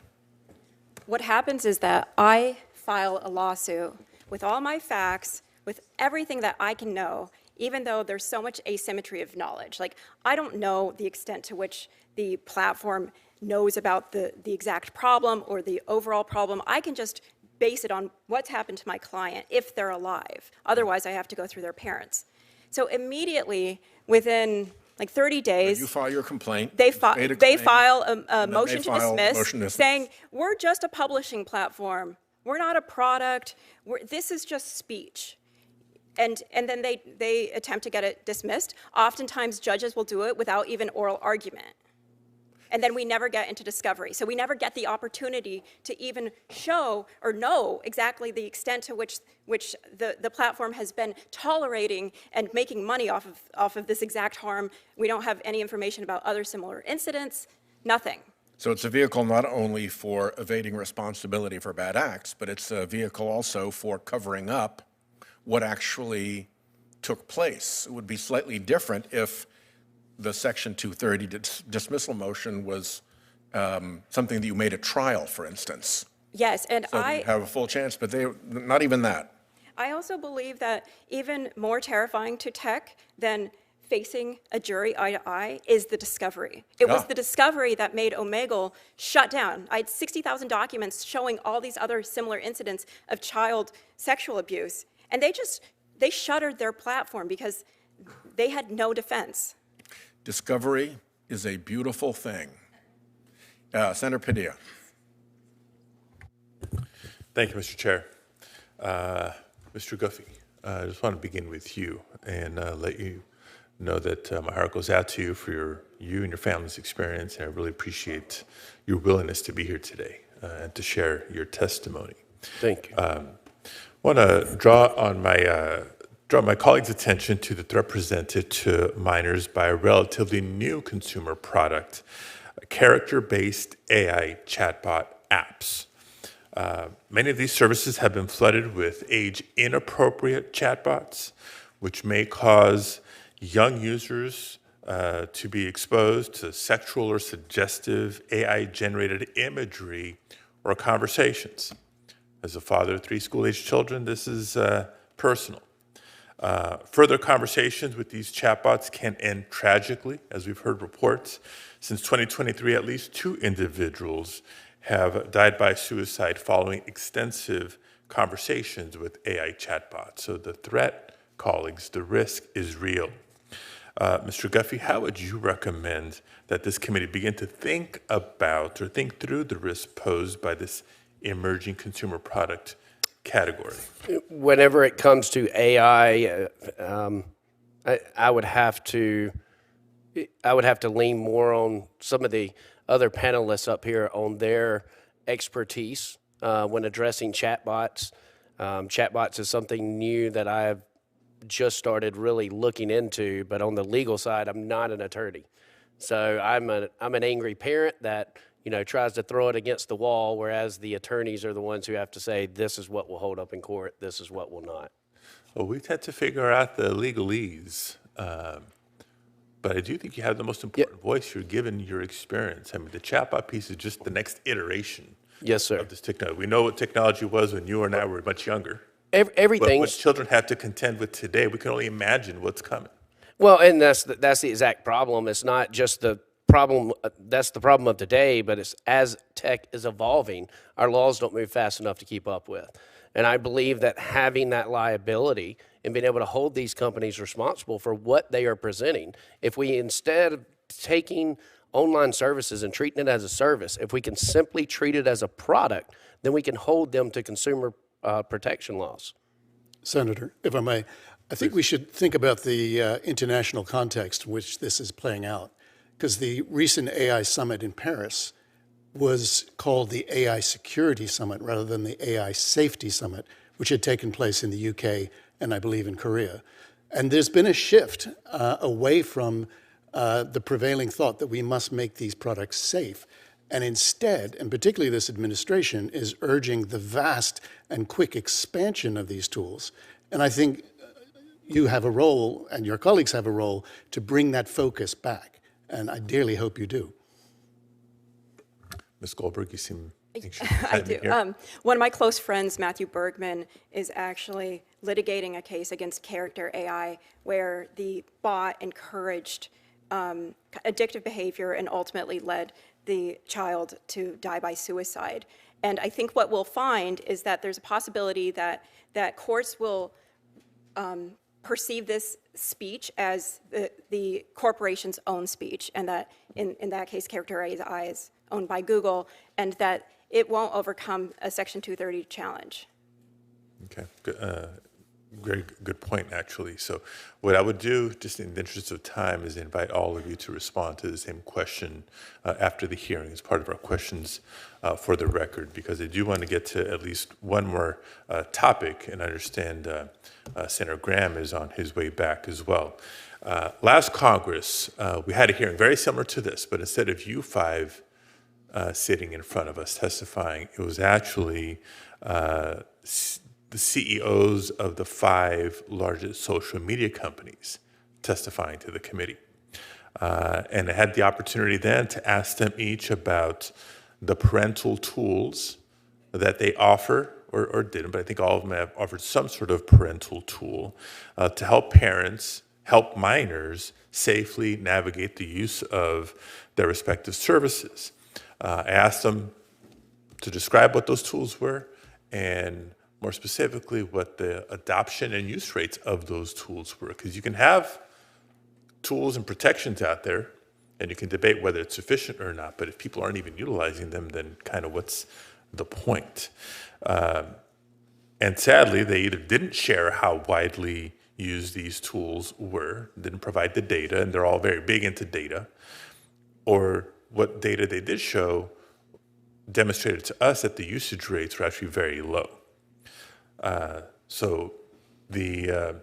What happens is that I file a lawsuit with all my facts, with everything that I can know, even though there's so much asymmetry of knowledge. Like, I don't know the extent to which the platform knows about the exact problem or the overall problem. I can just base it on what's happened to my client if they're alive. Otherwise, I have to go through their parents. So immediately, within like 30 days, You file your complaint. they made a they claim, file a and then motion they to file dismiss, motion to dismiss. saying, we're just a publishing platform. We're not a product. This is just speech. And then they attempt to get it dismissed. Oftentimes, judges will do it without even oral argument. And then we never get into discovery. So we never get the opportunity to even show or know exactly the extent to which the platform has been tolerating and making money off of this exact harm. We don't have any information about other similar incidents, nothing. So it's a vehicle not only for evading responsibility for bad acts, but it's a vehicle also for covering up what actually took place. It would be slightly different if the Section 230 dismissal motion was something that you made at trial, for instance. Yes, and So you'd have a full chance, but not even that. I also believe that even more terrifying to tech than facing a jury eye to eye is the discovery. It was the discovery that made Omegle shut down. I had 60,000 documents showing all these other similar incidents of child sexual abuse, and they shuttered their platform because they had no defense. Discovery is a beautiful thing. Senator Padilla. Thank you, Mr. Chair. Mr. Guffey, I just want to begin with you and let you know that my heart goes out to you for you and your family's experience, and I really appreciate your willingness to be here today and to share your testimony. Thank you. I want to draw my colleagues' attention to the threat presented to minors by a relatively new consumer product, character-based AI chatbot apps. Many of these services have been flooded with age-inappropriate chatbots, which may cause young users to be exposed to sexual or suggestive AI-generated imagery or conversations. As a father of 3 school-aged children, this is personal. Further conversations with these chatbots can end tragically, as we've heard reports. Since 2023, at least 2 individuals have died by suicide following extensive conversations with AI chatbots. So the threat, colleagues, the risk is real. Mr. Guffey, how would you recommend that this committee begin to think about or think through the risk posed by this emerging consumer product category? Whenever it comes to AI, I would have to lean more on some of the other panelists up here on their expertise when addressing chatbots. Chatbots is something new that I have just started really looking into, but on the legal side, I'm not an attorney. So I'm an angry parent that tries to throw it against the wall, whereas the attorneys are the ones who have to say, this is what will hold up in court, this is what will not. Well, we tend to figure out the legalese, but I do think you have the most important voice here, given your experience. I mean, the chatbot piece is just the next iteration of this technology. We know what technology was when you and I were much younger. Everything. But what children have to contend with today, we can only imagine what's coming. Well, and that's the exact problem. It's not just the problem, that's the problem of today, but it's as tech is evolving, our laws don't move fast enough to keep up with. And I believe that having that liability and being able to hold these companies responsible for what they are presenting, if we instead of taking online services and treating it as a service, if we can simply treat it as a product, then we can hold them to consumer protection laws. Senator, if I may, I think we should think about the international context in which this is playing out, because the recent AI summit in Paris was called the AI Security Summit rather than the AI Safety Summit, which had taken place in the UK and I believe in Korea. And there's been a shift away from the prevailing thought that we must make these products safe. And instead, and particularly this administration, is urging the vast and quick expansion of these tools. And I think you have a role, and your colleagues have a role, to bring that focus back. And I dearly hope you do. Ms. Goldberg, you seem anxious. I do. One of my close friends, Matthew Bergman, is actually litigating a case against Character AI where the bot encouraged addictive behavior and ultimately led the child to die by suicide. And I think what we'll find is that there's a possibility that courts will perceive this speech as the corporation's own speech, and that in that case, Character AI is owned by Google, and that it won't overcome a Section 230 challenge. Okay, very good point, actually. So what I would do, just in the interest of time, is invite all of you to respond to the same question after the hearing as part of our questions for the record, because I do want to get to at least one more topic, and I understand Senator Graham is on his way back as well. Last Congress, we had a hearing very similar to this, but instead of you five sitting in front of us testifying, it was actually the CEOs of the 5 largest social media companies testifying to the committee. And I had the opportunity then to ask them each about the parental tools that they offer, or didn't, but I think all of them have offered some sort of parental tool to help parents, help minors safely navigate the use of their respective services. I asked them to describe what those tools were, and more specifically, what the adoption and use rates of those tools were. Because you can have tools and protections out there, and you can debate whether it's sufficient or not, but if people aren't even utilizing them, then kind of what's the point? And sadly, they either didn't share how widely used these tools were, didn't provide the data, and they're all very big into data, or what data they did show demonstrated to us that the usage rates were actually very low. So the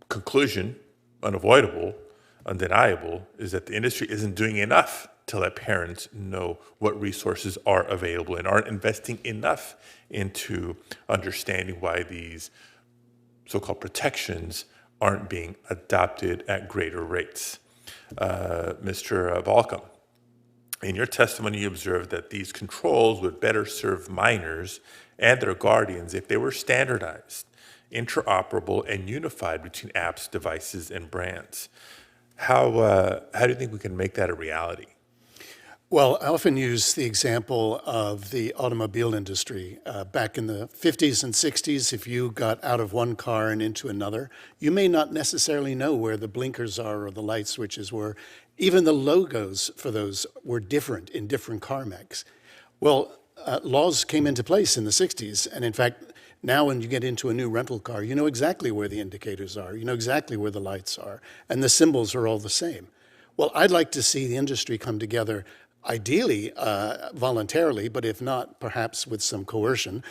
conclusion, unavoidable, undeniable, is that the industry isn't doing enough to let parents know what resources are available and aren't investing enough into understanding why these so-called protections aren't being adopted at greater rates. Mr. Balkam, in your testimony, you observed that these controls would better serve minors and their guardians if they were standardized, interoperable, and unified between apps, devices, and brands. How do you think we can make that a reality? Well, I often use the example of the automobile industry. Back in the 50s and 60s, if you got out of one car and into another, you may not necessarily know where the blinkers are or the light switches were. Even the logos for those were different in different car makes. Well, laws came into place in the 60s, and in fact, now when you get into a new rental car, you know exactly where the indicators are, you know exactly where the lights are, and the symbols are all the same. Well, I'd like to see the industry come together, ideally voluntarily, but if not, perhaps with some coercion,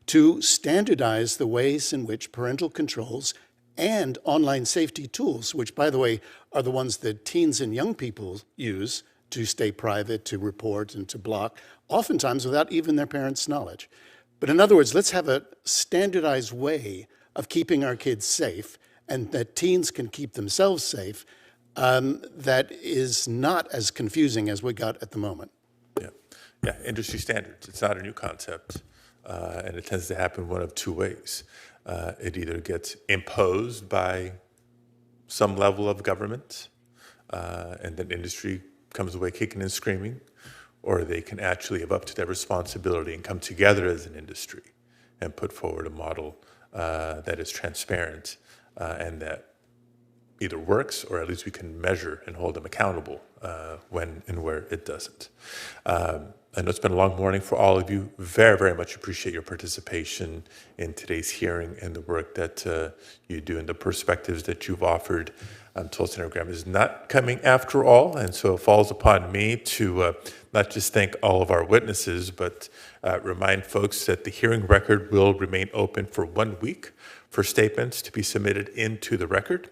to standardize the ways in which parental controls and online safety tools, which, by the way, are the ones that teens and young people use to stay private, to report, and to block, oftentimes without even their parents' knowledge. But in other words, let's have a standardized way of keeping our kids safe, and that teens can keep themselves safe, that is not as confusing as we got at the moment. Yeah, industry standards. It's not a new concept, and it tends to happen one of two ways. It either gets imposed by some level of government, and then industry comes away kicking and screaming, or they can actually live up to their responsibility and come together as an industry and put forward a model that is transparent and that either works or at least we can measure and hold them accountable when and where it doesn't. I know it's been a long morning for all of you. Very, very much appreciate your participation in today's hearing and the work that you do and the perspectives that you've offered. Senator Graham is not coming after all, and so it falls upon me to not just thank all of our witnesses, but remind folks that the hearing record will remain open for 1 week for statements to be submitted into the record.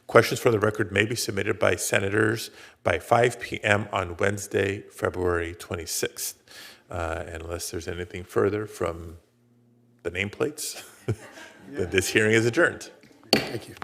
Questions for the record may be submitted by senators by 5 p.m. on Wednesday, February 26th. Unless there's anything further from the nameplates, then this hearing is adjourned. Thank you.